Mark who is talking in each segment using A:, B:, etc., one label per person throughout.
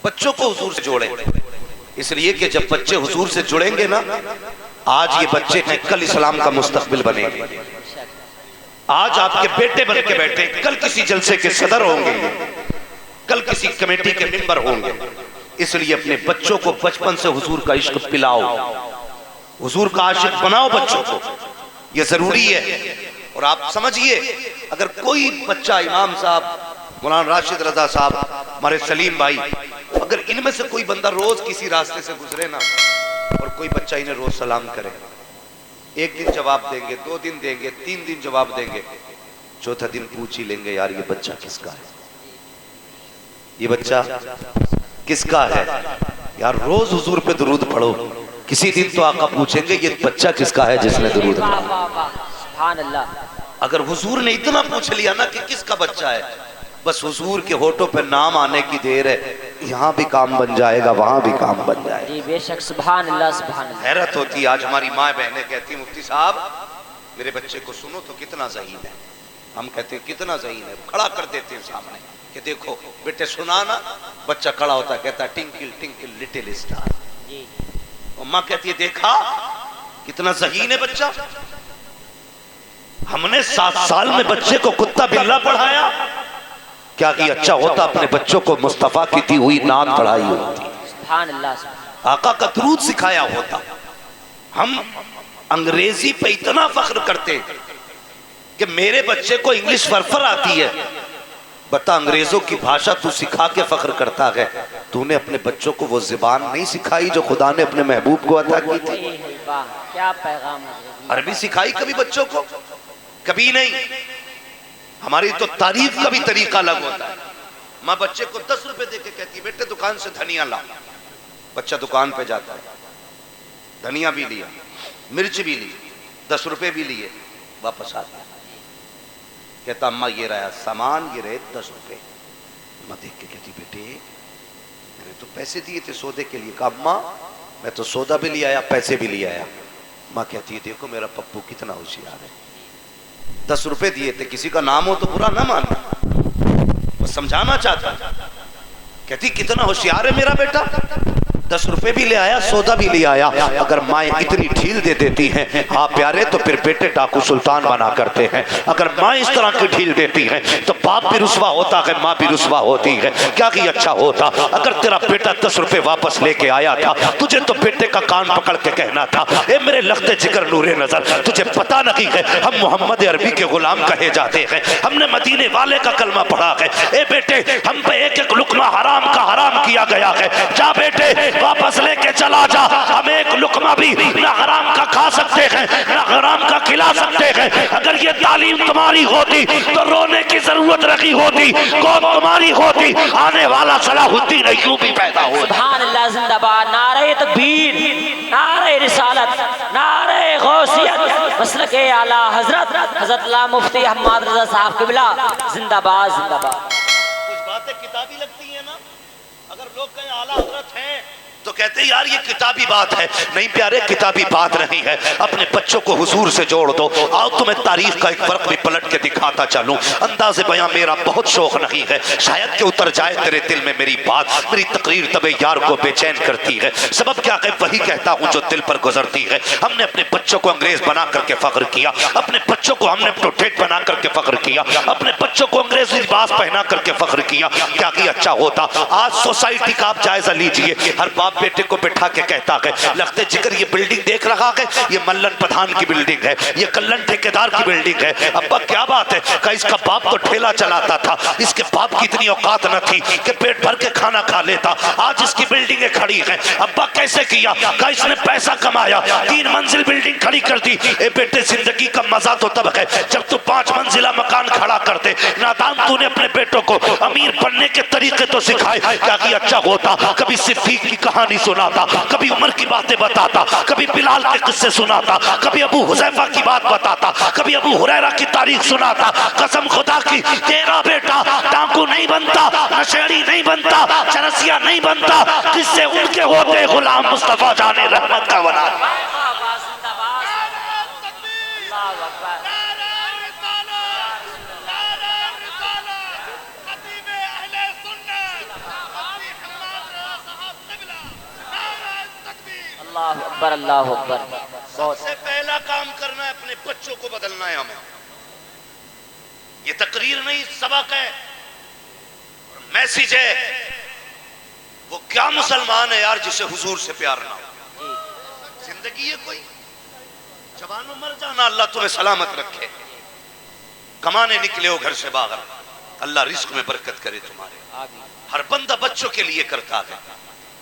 A: بچوں کو حضور سے جوڑیں، اس لیے کہ جب بچے حضور سے جڑیں گے نا، آج یہ بچے ہیں کل اسلام کا مستقبل بنیں گے. آج آپ کے بیٹے بن کے بیٹھے کل کسی جلسے کے صدر ہوں گے، کل کسی کمیٹی کے ممبر ہوں گے. اس لیے اپنے بچوں کو بچپن سے حضور کا عشق پلاؤ، حضور کا عاشق بناؤ بچوں کو، یہ ضروری ہے. اور آپ سمجھئے اگر کوئی بچہ امام صاحب، مولانا راشد رضا صاحب، ہمارے سلیم بھائی، اگر ان میں سے کوئی بندہ روز کسی راستے سے گزرے نا اور کوئی بچہ انہیں روز سلام کرے، ایک دن جواب دیں گے، 2 دن دیں گے، 3 دن جواب دیں گے، چوتھا دن پوچھ ہی لیں گے یار یہ بچہ کس کا ہے، یہ بچہ کس کا ہے. یار روز حضور پہ درود پڑھو، کسی دن تو آقا پوچھیں گے یہ بچہ کس کا ہے جس نے درود پڑھا.
B: سبحان اللہ.
A: اگر حضور نے اتنا پوچھ لیا نا کہ کس کا بچہ ہے، بس حضور کے ہونٹوں پہ نام آنے کی دیر ہے، یہاں بھی کام بن جائے گا وہاں بھی کام بن جائے گا.
B: جی بے شک. سبحان اللہ سبحان اللہ.
A: حیرت ہوتی ہے آج ہماری ماں بہنیں کہتی مفتی صاحب میرے بچے کو سنو تو کتنا ذہین ہے. ہم کہتے ہیں کتنا ذہین ہے، کھڑا کر دیتے ہیں سامنے کہ دیکھو بیٹے سنا نا، بچہ کھڑا ہوتا ہے کہتا ہے ٹنکل ٹنکل لٹل اسٹار. اماں کہتی ہے دیکھا کتنا ذہین ہے بچہ. ہم نے 7 سال میں بچے کو کتا بلا پڑھایا، کیا کہ اچھا ہوتا اپنے بچوں کو مصطفیٰ کی دی ہوئی نعت پڑھائی ہوتی،
B: سبحان اللہ.
A: آقا کا درود سکھایا ہوتا. ہم انگریزی پہ اتنا فخر کرتے کہ میرے بچے کو انگلش فرفر آتی ہے. بتا انگریزوں کی بھاشا تو سکھا کے فخر کرتا ہے، تو نے اپنے بچوں کو وہ زبان نہیں سکھائی جو خدا نے اپنے محبوب کو عطا کی تھی.
B: کیا پیغام ہے.
A: عربی سکھائی کبھی بچوں کو؟ کبھی نہیں. ہماری تو تعریف کا بھی طریقہ الگ ہوتا ہے. ماں بچے کو 10 روپے دے کے کہتی ہے بیٹے دکان سے دھنیا لا. بچہ دکان پہ جاتا ہے، دھنیا بھی لیا، مرچ بھی لی، 10 روپے بھی لیے، واپس آ گیا. کہتا اماں یہ رہا سامان، یہ رہے 10 روپے. اماں دیکھ کے کہتی بیٹے میں نے تو پیسے دیے تھے سودے کے لیے. کہا اماں میں تو سودا بھی لے آیا پیسے بھی لے آیا. ماں کہتی ہے دیکھو میرا پپو کتنا ہوشیار ہے، 10 روپے دیے تھے، کسی کا نام ہو تو برا نہ ماننا، وہ سمجھانا چاہتا. کہتی کتنا ہوشیار ہے میرا بیٹا، 10 روپے بھی لے آیا سودا بھی لے آیا. اگر مائیں اتنی ڈھیل دے دیتی ہیں ہاں پیارے تو پھر بیٹے ڈاکو سلطان بنا کرتے ہیں. اگر مائیں اس طرح کی ڈھیل دیتی ہیں تو باپ بھی رسوا ہوتا ہے، ماں بھی رسوا ہوتی ہے. کیا کہ اچھا ہوتا اگر تیرا بیٹا 10 روپے واپس لے کے آیا تھا، تجھے تو بیٹے کا کان پکڑ کے کہنا تھا اے میرے لخت جگر نور نظر تجھے پتا نہیں ہے ہم محمد عربی کے غلام کہے جاتے ہیں، ہم نے مدینے والے کا کلمہ پڑھا ہے. اے بیٹے ہم پہ ایک ایک لقمہ حرام کا حرام کیا گیا ہے، جا بیٹے واپس لے کے چلا جا. ہم ایک لقمہ بھی نہ حرام کا کھا سکتے ہیں نہ حرام کا کھلا سکتے ہیں. اگر یہ تعلیم تمہاری ہوتی تو رونے کی ضرورت رکھی ہوتی، قوم تمہاری ہوتی، آنے والا صلاح الدین ایوبی پیدا ہوتا.
B: سبحان اللہ. زندہ باد. نعرہ تکبیر، نعرہ رسالت، نعرہ غوثیت، مسلک اعلیٰ حضرت حضرت اللہ مفتی احمد رضا صاحب قبلہ زندہ باد زندہ باد.
A: کچھ باتیں کتابی لگتی ہیں نا، اگر لوگ کہیں اعلیٰ حضرت ہیں تو کہتے ہیں یار یہ کتابی بات ہے. نہیں پیارے کتابی بات نہیں ہے. اپنے بچوں کو حضور سے جوڑ دو. آؤ تمہیں تاریخ کا ایک فرق بھی پلٹ کے دکھاتا چلوں. انداز بیاں میرا بہت شوق نہیں ہے، شاید کہ اتر جائے تیرے دل میں میری بات. میری تقریر تب یار کو بے چین کرتی ہے، سبب کیا ہے وہی کہتا ہوں جو دل پر گزرتی ہے. ہم نے اپنے بچوں کو انگریز بنا کر کے فخر کیا، اپنے بچوں کو ہم نے پروٹیٹ بنا کر کے فخر کیا، اپنے بچوں کو انگریزی لباس پہنا کر کے فخر کیا. کیا کہ اچھا ہوتا آج سوسائٹی کا آپ جائزہ لیجئے، ہر باپ بیٹے کو بٹھا کے کہتا ہے لخت جگر یہ بلڈنگ دیکھ رہا ہے، یہ ملن پدھان کی بلڈنگ ہے، یہ کلن ٹھیکیدار کی بلڈنگ ہے. ابا کیا بات ہے کہ اس کا باپ تو ٹھیلا چلاتا تھا، اس کے باپ کی اتنی اوقات نہ تھی کہ پیٹ بھر کے کھانا کھا لیتا، آج اس کی بلڈنگیں کھڑی ہیں. ابا کیسے کیا کہ اس نے پیسہ کمایا 3 منزل بلڈنگ کھڑی کر دی. اے بیٹے زندگی کا مزہ تو تب ہے جب تو 5 منزلہ مکان کھڑا کرتے. نادان تو نے اپنے بیٹوں کو امیر بننے کے طریقے تو سکھائے. کیا کہ اچھا ہوتا کبھی صدیق کی کہانی سناتا، کبھی عمر کی باتیں بتاتا، کبھی بلال کے قصے سناتا، کبھی ابو حذیفہ کی بات بتاتا، کبھی ابو ہریرہ کی تاریخ سناتا. قسم خدا کی تیرا بیٹا ڈاکو نہیں بنتا، نشیڑی نہیں بنتا، چرسیا نہیں بنتا، قصے ان کے ہوتے غلام مصطفیٰ جان رحمت کا بنا.
B: اللہ اکبر اللہ اکبر.
A: سب سے پہلا کام کرنا ہے اپنے بچوں کو بدلنا ہے ہمیں. یہ تقریر نہیں سبق ہے اور میسج ہے. وہ کیا مسلمان ہے یار جسے حضور سے پیار نہ ہو. زندگی ہے کوئی جوانوں مر جانا, اللہ تمہیں سلامت رکھے. کمانے نکلے ہو گھر سے باہر, اللہ رزق میں برکت کرے تمہارے. ہر بندہ بچوں کے لیے کرتا ہے,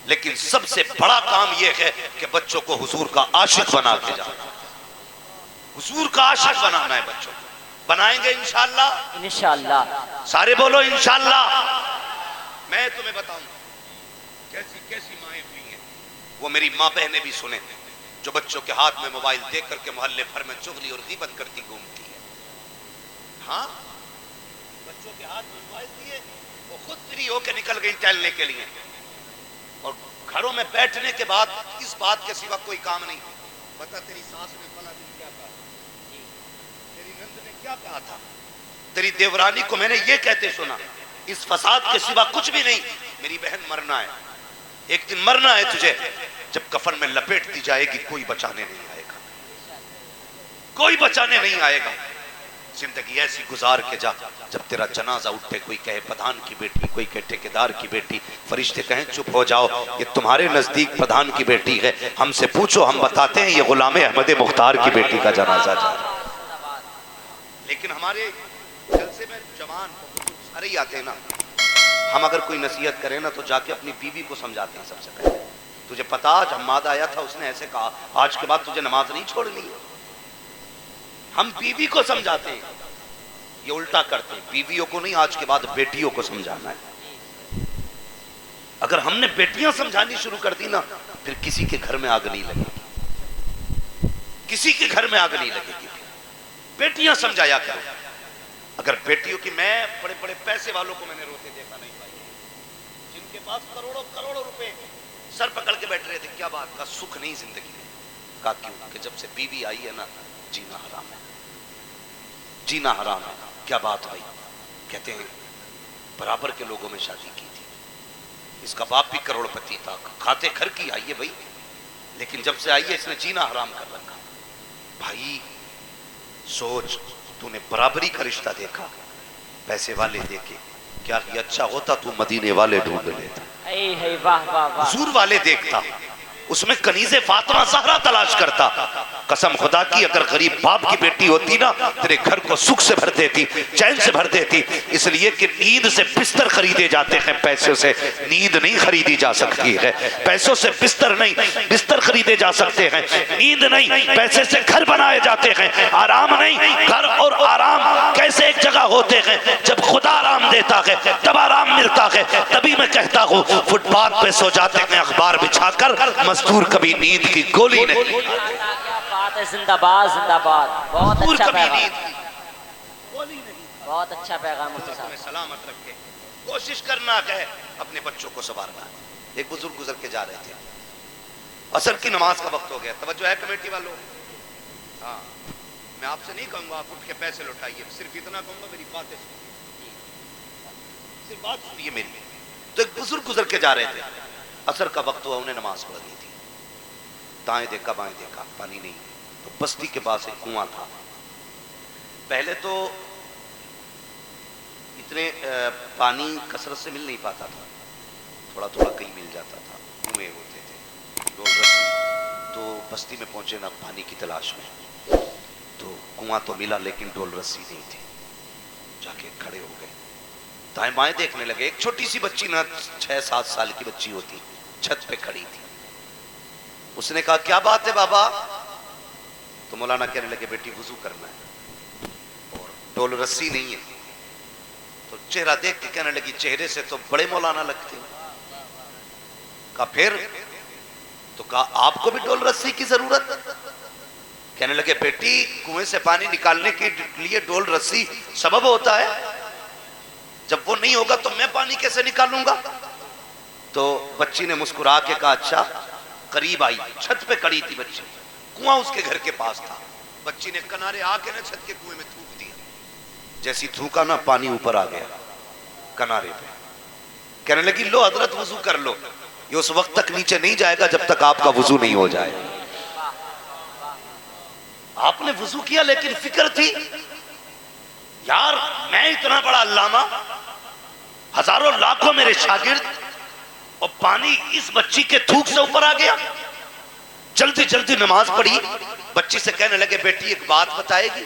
A: لیکن سب سے بڑا کام یہ ہے کہ بچوں کو حضور کا عاشق بنا کے جانا. حضور کا عاشق بنانا ہے بچوں کو. بنائیں گے انشاءاللہ.
B: انشاءاللہ.
A: سارے بولو انشاءاللہ. میں تمہیں بتاؤں کیسی کیسی مائیں ہوئی ہیں, وہ میری ماں بہنیں بھی سنیں, جو بچوں کے ہاتھ میں موبائل دے کر کے محلے بھر میں چغلی اور غیبت کرتی گھومتی ہے. ہاں, بچوں کے ہاتھ میں موبائل دیے, وہ خود فری ہو کے نکل گئی ٹہلنے کے لیے, اور گھروں میں بیٹھنے کے بعد اس بات کے سوا کوئی کام نہیں. بتا تیری ساس نے فلاں دن کیا کہا, تیری نند نے کیا کہا تھا, تیری دیورانی کو میں نے یہ کہتے سنا. اس فساد کے سوا کچھ بھی نہیں. میری بہن مرنا ہے, ایک دن مرنا ہے تجھے. جب کفن میں لپیٹ دی جائے گی کوئی بچانے نہیں آئے گا, کوئی بچانے نہیں آئے گا. زندگی ایسی گزار کے جا, جب تیرا جنازہ اٹھے کوئی کہے پردھان کی بیٹی, کوئی کہے ٹھیکیدار کی بیٹی, فرشتے کہیں چپ ہو جاؤ یہ تمہارے نزدیک پردھان کی بیٹی ہے, ہم سے پوچھو ہم بتاتے ہیں یہ غلام احمد مختار کی بیٹی کا جنازہ جا رہا ہے. لیکن ہمارے جلسے میں جوان سارے ہی آتے ہیں نا, ہم اگر کوئی نصیحت کریں نا تو جا کے اپنی بیوی کو سمجھاتے ہیں. سب سے پہلے تجھے پتا آج حماد آیا تھا, اس نے ایسے کہا, آج کے بعد تجھے نماز نہیں چھوڑنی. ہم بیوی کو سمجھاتے ہیں, یہ الٹا کرتے ہیں. بیویوں کو نہیں, آج کے بعد بیٹیوں کو سمجھانا ہے. اگر ہم نے بیٹیاں سمجھانی شروع کر دی نا, پھر کسی کے گھر میں آگ نہیں لگے گی, کسی کے گھر میں آگ نہیں لگے گی. بیٹیاں سمجھایا کرو. اگر بیٹیوں کی, میں بڑے بڑے پیسے والوں کو میں نے روتے دیکھا نہیں بھائی, جن کے پاس کروڑوں کروڑوں روپے سر پکڑ کے بیٹھ رہے تھے. کیا بات کا سکھ نہیں زندگی میں. کہا کیوں کہ جب سے بیوی آئی ہے نا جینا حرام ہے, جینا حرام ہے. کیا بات بھائی, کہتے ہیں برابر کے لوگوں میں شادی کی تھی, اس کا باپ بھی کروڑ پتی تھا, کھاتے گھر کی آئی ہے بھائی, لیکن جب سے آئی ہے اس نے جینا حرام کر رکھا. بھائی سوچ, تو نے برابری کا رشتہ دیکھا, پیسے والے دیکھے, کیا یہ اچھا ہوتا تو مدینے والے ڈھونڈ لیتا,
B: واہ واہ واہ.
A: حضور والے دیکھتا, اس میں کنیز فاطمہ زہرا تلاش کرتا. قسم خدا کی اگر غریب باپ کی بیٹی ہوتی نا, تیرے گھر کو سکھ سے بھر دیتی, چین سے بھر دیتی. اس لیے کہ نیند سے بستر خریدے جاتے ہیں, پیسوں سے نیند نہیں خریدی جا سکتی ہے. پیسوں سے بستر نہیں, بستر خریدے جا سکتے ہیں, نیند نہیں. پیسے سے گھر بنائے جاتے ہیں, آرام نہیں. گھر اور آرام کیسے ایک جگہ ہوتے ہیں, جب خدا آرام دیتا ہے تب آرام ملتا ہے. تبھی میں کہتا ہوں فٹ پاتھ پہ سو جاتے ہیں اخبار بچھا کر, مزدور کبھی نیند کی گولی نہیں.
B: زندہ باد زندہ باد. بہت اچھا پیغام, بہت اچھا پیغام.
A: سلامت رکھے. کوشش کرنا ہے اپنے بچوں کو سنوارنا. ایک بزرگ گزر کے جا رہے تھے, عصر کی نماز کا وقت ہو گیا. توجہ ہے کمیٹی والوں, ہاں میں آپ سے نہیں کہوں گا آپ اٹھ کے پیسے لوٹائیے, صرف اتنا کہوں گا میری باتیں سنیے, صرف بات سنیے میری. تو ایک بزرگ گزر کے جا رہے تھے, عصر کا وقت ہوا, انہیں نماز پڑھنی تھی. دائیں دیکھا بائیں دیکھا, پانی نہیں. تو بستی کے پاس ایک کنواں تھا. پہلے تو اتنے پانی کثرت سے مل نہیں پاتا تھا, تھوڑا تھوڑا کہیں مل جاتا تھا, کنویں ہوتے تھے, ڈول رسی. تو بستی میں پہنچے نا پانی کی تلاش میں, تو کنواں تو ملا لیکن ڈول رسی نہیں تھی. جا کے کھڑے ہو گئے, دائیں بائیں دیکھنے لگے. ایک چھوٹی سی بچی نا 6-7 سال کی بچی ہوتی, چھت پہ کھڑی تھی. اس نے کہا کیا بات ہے بابا؟ تو مولانا کہنے لگے بیٹی وضو کرنا ہے اور ڈول رسی نہیں ہے. تو چہرہ دیکھ کے کہنے لگی چہرے سے تو بڑے مولانا لگتے ہیں. کہا پھر؟ تو کہا آپ کو بھی ڈول رسی کی ضرورت؟ کہنے لگے بیٹی کنویں سے پانی نکالنے کے لیے ڈول رسی سبب ہوتا ہے, جب وہ نہیں ہوگا تو میں پانی کیسے نکالوں گا؟ تو بچی نے مسکرا کے کہا اچھا. قریب آئی, چھت پہ کڑی تھی بچی, کنواں اس کے گھر کے پاس تھا. بچی نے کنارے آ کے نا چھت کے کنویں میں تھوک دیا. جیسی تھوکا نا پانی اوپر آ گیا کنارے پہ. کہنے لگی لو حضرت وضو کر لو. یہ اس وقت تک نیچے نہیں جائے گا جب تک آپ کا وضو نہیں ہو جائے. آپ نے وضو کیا لیکن فکر تھی یار میں اتنا بڑا علامہ, ہزاروں لاکھوں میرے شاگرد, اور پانی اس بچی کے تھوک سے اوپر آ گیا. جلدی جلدی نماز پڑھی, بچی سے کہنے لگے بیٹی ایک بات بتائے گی؟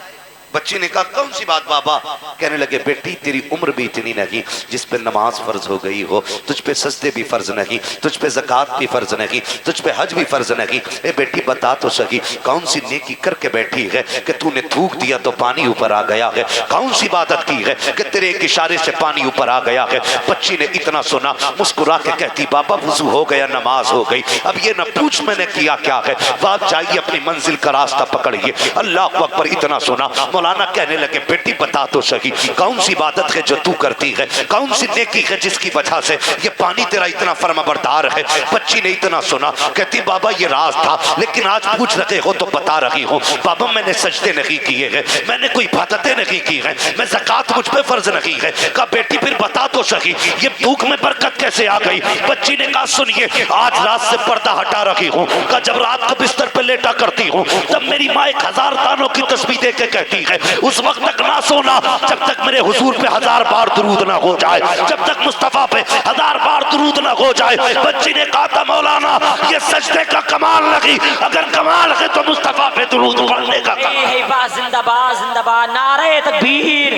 A: بچی نے کہا کون سی بات بابا؟ کہنے لگے بیٹی تیری عمر بھی اتنی نہیں جس پہ نماز فرض ہو گئی ہو, تجھ پہ سجدے بھی فرض نہیں, تجھ پہ زکوٰۃ بھی فرض نہیں, تجھ پہ حج بھی فرض نہیں. اے بیٹی بتا تو سکی کون سی نیکی کر کے بیٹھی ہے کہ تو نے تھوک دیا تو پانی اوپر آ گیا ہے؟ کون سی عبادت کی ہے کہ تیرے ایک اشارے سے پانی اوپر آ گیا ہے؟ بچی نے اتنا سنا مسکرا کے کہتی بابا وضو ہو گیا, نماز ہو گئی, اب یہ نہ پوچھ میں نے کیا کیا ہے, بات جائیے اپنی منزل کا راستہ پکڑیے. اللہ اکبر. اتنا سنا مولانا کہنے لگے بیٹی بتا تو سکی کون سی عبادت ہے جو تو کرتی ہے, کون سی نیکی ہے جس کی وجہ سے یہ پانی تیرا اتنا فرما بردار ہے؟ بچی نے اتنا سنا کہتی بابا یہ راز تھا لیکن آج پوچھ رہے ہو تو بتا رہی ہوں. بابا میں نے سجدے نہیں کیے ہیں, میں نے کوئی عبادتیں نہیں کی ہیں, میں زکوٰۃ مجھ پہ فرض نہیں ہے. کہا بیٹی پھر بتا تو سکی یہ بھوک میں برکت کیسے آ گئی؟ بچی نے کہا سنیے آج رات سے پردہ ہٹا رہی ہوں. کہا جب رات کو بستر پہ لیٹا کرتی ہوں تب میری ماں 1000 دانوں کی تسبیح دے کے کہتی ہے اس وقت تک نہ سونا جب تک میرے حضور پہ 1000 بار درود نہ ہو جائے, جب تک مصطفیٰ پہ 1000 بار درود نہ ہو جائے. بچی نے کہا تھا مولانا یہ سجدے کا کمال نہیں, اگر کمال ہے تو مصطفیٰ پہ درود پڑھنے کا کمال.
B: زندہ باد زندہ باد, نعرہ تکبیر,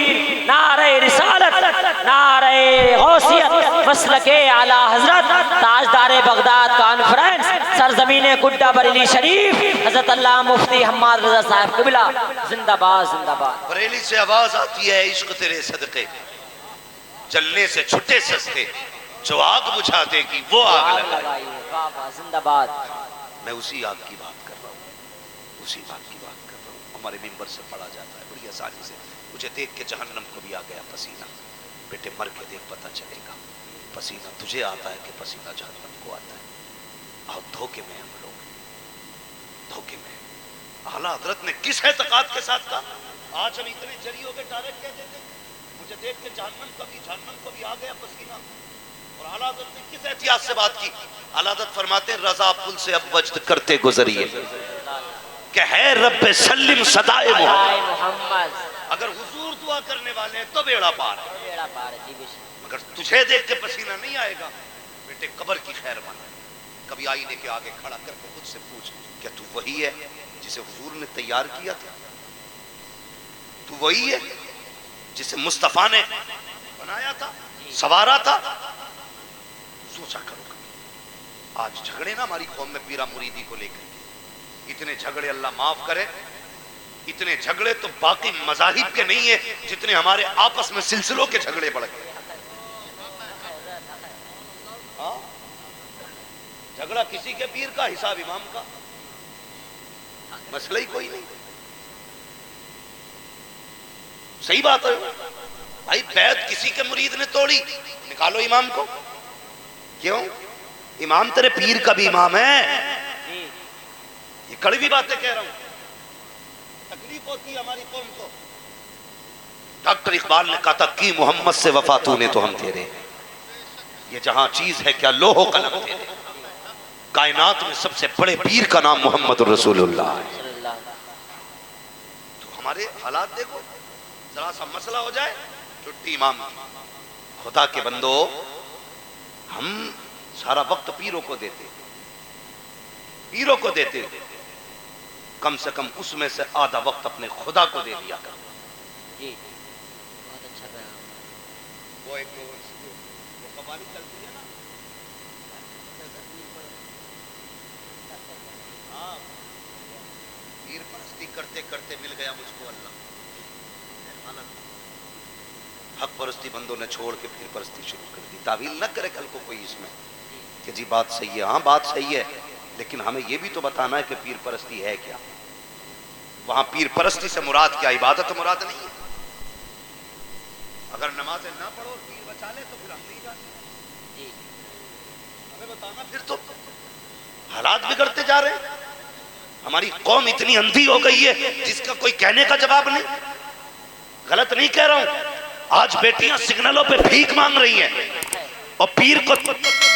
B: نعرہ رسالت, نعرہ غوثیت, مسلک اعلی حضرت تاجدار بغداد کانفرنس, سرزمین گڈا بریلی شریف, حضرت اللہ مفتی حماد رضا صاحب قبلہ. زندہ باد زندہ باد.
A: بریلی سے آواز آتی ہے عشق تیرے صدقے, جلنے سے چھٹے سستے, جو آگ بجھا دے گی وہ آگ لگائی.
B: زندہ باد.
A: میں اسی آگ کی بات کر رہا ہوں, اسی آگ کی بات کر رہا ہوں. ہمارے ممبر سے پڑھا جاتا ہے بڑی آسانی سے, مجھے دیکھ کے جہنم کو بھی آ گیا پسینہ. بیٹے مر کے دیکھ پتہ چلے گا پسینہ تجھے آتا ہے کہ پسینہ جہنم کو آتا ہے. اور دھوکے میں ہم لوگ, دھوکے میں. اعلیٰ حضرت نے کس اعتقاد کے ساتھ کہا آج ہم اتنے جری ہو گئے ڈائریکٹ کہہ دیتے مجھے دیکھ کے جہنم کو بھی آ گیا پسینہ. اور اعلیٰ حضرت نے کس احتیاط سے بات کی؟ اعلیٰ حضرت فرماتے ہیں رضا پل سے اب وجد کرتے گزریے کہ ہے رب سلم صدائے محمد. اگر حضور دعا کرنے والے ہیں تو بیڑا پار ہے, مگر تجھے دیکھ کے پسینہ نہیں آئے گا بیٹے قبر کی خیر مانا. کبھی آئینے کے آگے کھڑا کر کے خود سے پوچھ کیا تو وہی ہے جسے حضور نے تیار کیا تھا؟ تو وہی ہے جسے مصطفیٰ نے بنایا تھا, سوارا تھا؟ سوچا کرو کبھی. آج جھگڑے نا ہماری قوم میں پیرا مریدی کو لے کر, اتنے جھگڑے اللہ معاف کرے, اتنے جھگڑے تو باقی مذاہب کے نہیں ہیں جتنے ہمارے آپس میں سلسلوں کے جھگڑے بڑھ گئے. جھگڑا کسی کے پیر کا, حساب امام کا, مسئلہ ہی کوئی نہیں. صحیح بات ہے بھائی, بیعت کسی کے مرید نے توڑی, نکالو امام کو. کیوں؟ امام تیرے پیر کا بھی امام ہے. یہ کڑوی باتیں کہہ رہا ہوں, تکلیف ہوتی ہے ہماری قوم کو. ڈاکٹر اقبال نے کہا تھا کی محمد سے وفا تو نے تو ہم تیرے, یہ جہاں چیز ہے کیا لوح و قلم تیرے. کائنات میں سب سے بڑے پیر کا نام محمد رسول اللہ ہے. تو ہمارے حالات دیکھو, ذرا سا مسئلہ ہو جائے چھٹی امام کی. خدا کے بندو ہم سارا وقت پیروں کو دیتے, پیروں کو دیتے, کم سے کم اس میں سے آدھا وقت اپنے خدا کو دے دیا کر.
B: بہت اچھا پیغام.
A: وہ ایک قوالی چلتی ہے نا, پیر پرستی کرتے کرتے مل گیا مجھ کو اللہ. حق پرستی بندوں نے چھوڑ کے پیر پرستی شروع کر دی. تعویل نہ کرے کل کو کوئی اس میں کہ جی بات صحیح ہے. ہاں بات صحیح ہے, لیکن ہمیں یہ بھی تو بتانا ہے کہ پیر پرستی ہے کیا. وہاں پیر پرستی سے مراد کیا؟ عبادت مراد نہیں ہے. اگر نمازیں نہ پڑھو پیر بچا لے تو پھر ہم نہیں جاتے. ہمیں بتانا. پھر تو حالات بگڑتے جا رہے ہیں. ہماری قوم اتنی اندھی ہو گئی ہے جس کا کوئی کہنے کا جواب نہیں. غلط نہیں کہہ رہا ہوں. آج بیٹیاں سگنلوں پہ بھیک مانگ رہی ہیں اور پیر کو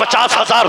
A: 50,000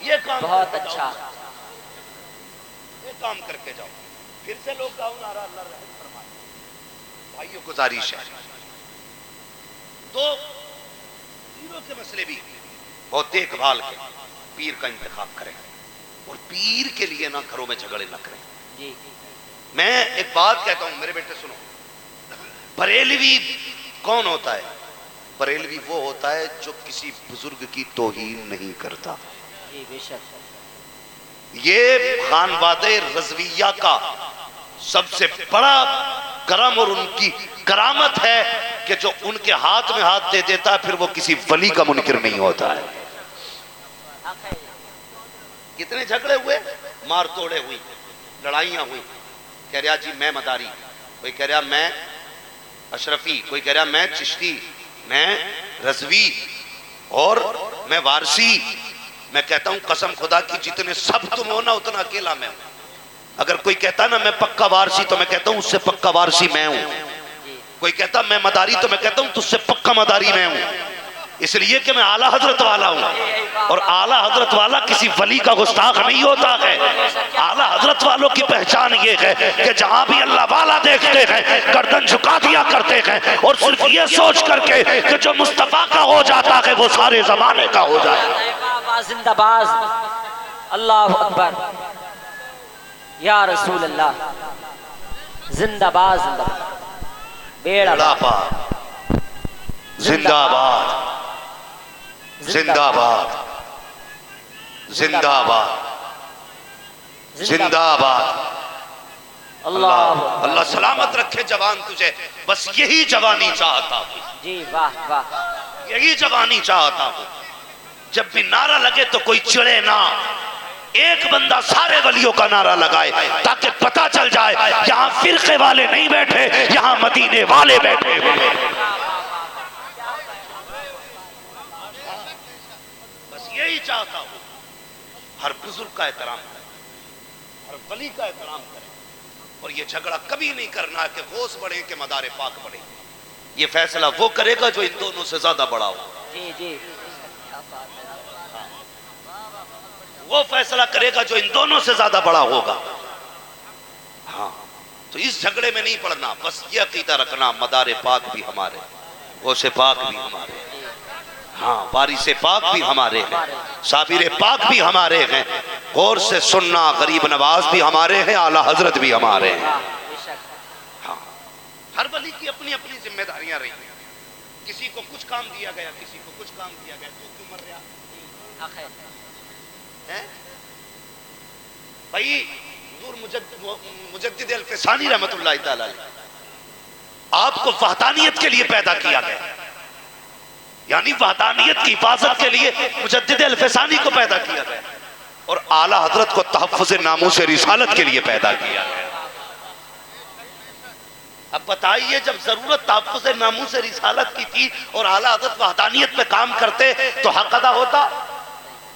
A: یہ کام
B: بہت
A: کر کے
B: اچھا.
A: جاؤ. یہ کام کر کے جاؤ. پھر سے لوگ گاؤں نعرہ اللہ رحم فرمائے. بھائیوں گزارش ہے تو پیروں کے مسئلے بھی بہت دیکھ بھال کے پیر کا انتخاب کریں اور پیر کے لیے نہ گھروں میں جھگڑے نہ کریں.
B: جی
A: میں ایک بات کہتا ہوں میرے بیٹے سنو. بریلوی کون ہوتا ہے؟ بریلوی وہ ہوتا ہے جو کسی بزرگ کی توہین نہیں کرتا.
B: جی بے شک.
A: یہ خانواد رضویہ کا سب سے بڑا کرم اور ان کی کرامت ہے کہ جو ان کے ہاتھ میں ہاتھ دے دیتا ہے پھر وہ کسی ولی کا منکر نہیں ہوتا ہے. کتنے جھگڑے ہوئے، مار توڑے ہوئی، لڑائیاں ہوئی. کہہ رہا جی میں مداری، کوئی کہہ رہا میں اشرفی، کوئی کہہ رہا میں چشتی، میں رضوی اور میں وارسی. میں کہتا ہوں قسم خدا کی جتنے سب تم ہو نا اتنا اکیلا میں ہوں. اگر کوئی کہتا نا میں پکا وارسی تو میں کہتا ہوں اس سے پکا وارسی میں ہوں. کوئی کہتا میں مداری تو میں کہتا ہوں تجھ سے پکا مداری میں ہوں. اس لیے کہ میں اعلیٰ حضرت والا ہوں اور اعلیٰ حضرت والا کسی ولی کا گستاخ نہیں ہوتا ہے. اعلیٰ حضرت والوں کی پہچان یہ ہے کہ جہاں بھی اللہ والا دیکھتے ہیں گردن جھکا دیا کرتے ہیں اور صرف یہ سوچ کر کے کہ جو مصطفیٰ کا ہو جاتا ہے وہ سارے زمانے کا ہو جاتا ہے.
B: زندہ باز. اللہ اکبر. یا رسول اللہ. زندہ باز زندہ باز. بیڑا
A: پاک زندہ باد زندہ باد زندہ باد زندہ باد.
B: اللہ
A: اللہ سلامت رکھے جوان تجھے. بس یہی جوانی چاہتا ہوں،
B: جی واہ واہ.
A: یہی جوانی چاہتا ہوں. جب بھی نعرہ لگے تو کوئی چڑے نہ، ایک بندہ سارے ولیوں کا نعرہ لگائے تاکہ پتہ چل جائے یہاں فرقے والے نہیں بیٹھے، یہاں مدینے والے بیٹھے ہوئے. بس یہی چاہتا ہوں. ہر بزرگ کا احترام کریں، ہر ولی کا احترام کریں اور یہ جھگڑا کبھی نہیں کرنا کہ غوث بڑھے کہ مدار پاک بڑھے. یہ فیصلہ وہ کرے گا جو ان دونوں سے زیادہ بڑا ہو.
B: جی جی.
A: وہ فیصلہ کرے گا جو ان دونوں سے زیادہ بڑا ہوگا. ہاں تو اس جھگڑے میں نہیں پڑنا. بس یہ عقیدہ رکھنا مدار پاک بھی ہمارے، غوث پاک بھی ہمارے، ہاں وارث پاک بھی ہمارے ہیں، صابر پاک بھی ہمارے ہیں، غور سے سننا غریب نواز بھی ہمارے ہیں، اعلیٰ حضرت بھی ہمارے ہیں. ہاں ہر ولی کی اپنی اپنی ذمہ داریاں رہی ہیں. کسی کو کچھ کام دیا گیا، کسی کو کچھ کام دیا گیا. تو کیوں مر رہا بھائی؟ حضور مجدد الفسانی رحمت اللہ تعالی علیہ آپ کو وحدانیت کے لیے پیدا کیا گیا، یعنی وحدانیت کی حفاظت کے لیے مجدد الفسانی کو پیدا کیا گیا اور اعلیٰ حضرت کو تحفظ ناموس رسالت کے لیے پیدا کیا گیا. اب بتائیے جب ضرورت تحفظ ناموس رسالت کی تھی اور اعلیٰ حضرت وحدانیت پہ کام کرتے تو حق ادا ہوتا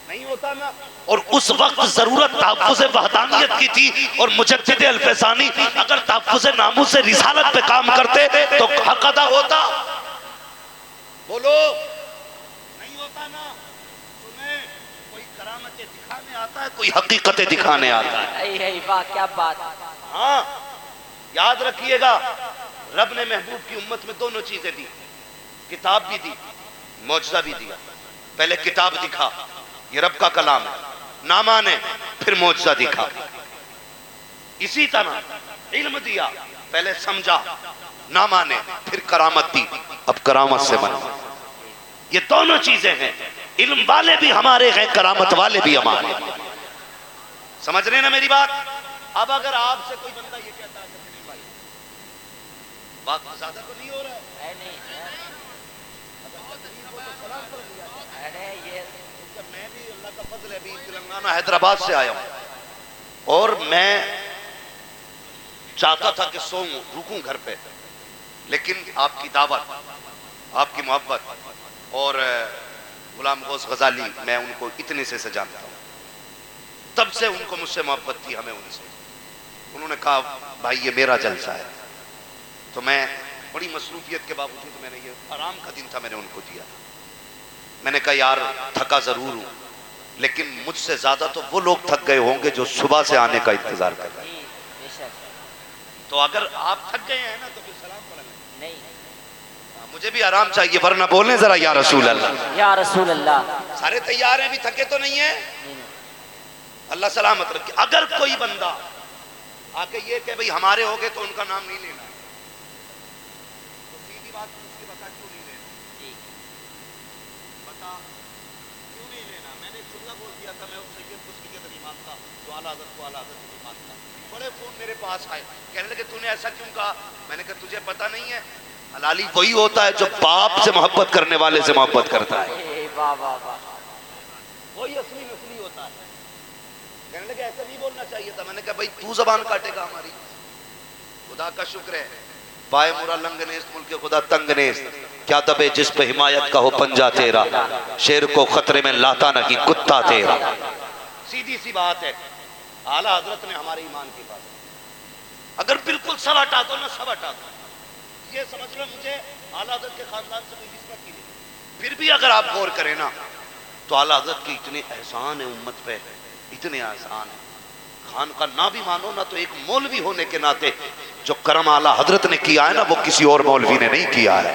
A: نہیں ہوتا نا؟ اور اس وقت ضرورت تحفظ وحدانیت کی تھی اور مجدد الفسانی اگر تحفظ ناموس رسالت پہ کام کرتے تو حق ادا ہوتا؟ بولو نہیں ہوتا نا؟ سنیں کوئی کرامتیں دکھانے آتا ہے، کوئی حقیقتیں دکھانے آتا ہے.
B: واہ کیا بات.
A: ہاں یاد رکھیے گا رب نے محبوب کی امت میں دونوں چیزیں دی، کتاب بھی دی، معجزہ بھی دیا. پہلے کتاب دکھا، یہ رب کا کلام ہے، نہ مانے پھر معجزہ دکھا. اسی طرح علم دیا، پہلے سمجھا، نہ مانے پھر کرامت دی، اب کرامت سے بنا. یہ دونوں چیزیں ہیں، علم والے بھی ہمارے ہیں، کرامت والے بھی ہمارے ہیں. سمجھ رہے ہیں نا میری بات؟ اب اگر آپ سے کوئی بندہ یہ کہتا ہے کہ بھائی بات زیادہ تو نہیں ہو رہا ہے، میں بھی اللہ کا فضل ہے ابھی تلنگانہ حیدرآباد سے آیا ہوں اور میں چاہتا تھا کہ سوؤں رکوں گھر پہ، لیکن آپ کی دعوت، آپ کی محبت اور غلام غوث غزالی میں ان کو اتنے سے جانتا ہوں، تب سے ان کو مجھ سے محبت تھی ہمیں ان سے. انہوں نے کہا بھائی یہ میرا جلسہ ہے، تو میں بڑی مصروفیت کے باوجود میں نے یہ آرام کا دن تھا میں نے ان کو دیا. میں نے کہا یار تھکا ضرور ہوں لیکن مجھ سے زیادہ تو وہ لوگ تھک گئے ہوں گے جو صبح سے آنے کا انتظار کر رہے ہیں. تو اگر آپ تھک گئے ہیں نا تو پھر سلام پڑھ لیں.
B: نہیں
A: مجھے بھی آرام چاہیے ورنہ بولیں ذرا یا رسول اللہ.
B: یا رسول اللہ.
A: سارے تیار ہیں بھی تھکے تو نہیں ہیں. اللہ سلامت رکھے. اگر کوئی بندہ آ کے یہ کہ بھئی ہمارے ہو گئے تو ان کا نام نہیں لینا, تو سیدھی بات اس کی بتا کیوں نہیں لینا, بتا کیوں نہیں لینا. میں نے ایک جملہ بول دیا تھا, میں اس سید کو سید نہیں مانتا, جو اعلیٰ حضرت کو اعلیٰ حضرت نہیں مانتا. بڑے فون میرے پاس آئے, کہنے لگے تو نے ایسا کیوں کہا. میں نے کہا تجھے پتہ نہیں ہے, حلالی وہی ہوتا ہے جو باپ سے محبت کرنے والے سے محبت کرتا ہے.
B: واہ واہ واہ.
A: وہی اصلی نسلی ہوتا ہے. کہنے لگے ایسا نہیں بولنا چاہیے تھا. میں نے کہا بھائی تو زبان کاٹے گا ہماری. خدا کا شکر ہے پائے مورا لنگ نیست ملک خدا تنگ نیست, کیا دبے جس پہ حمایت کا ہو پنجا تیرا, شیر کو خطرے میں لاتا نہ کی کتا تیرا. سیدھی سی بات ہے. اعلیٰ حضرت نے ہمارے ایمان کی بات, اگر بالکل سب ہٹا دو نا سب ہٹا دو, یہ سمجھ لو مجھے اعلیٰ حضرت کے خاندان سے کوئی نسبت کی نہیں. پھر بھی اگر آپ غور کریں نا تو اعلیٰ حضرت کے اتنے احسان ہیں امت پہ, اتنے احسان ہیں. خان کا نہ بھی مانو نا تو ایک مولوی ہونے کے ناطے جو کرم اعلیٰ حضرت نے کیا ہے نا وہ کسی اور مولوی نے نہیں کیا ہے.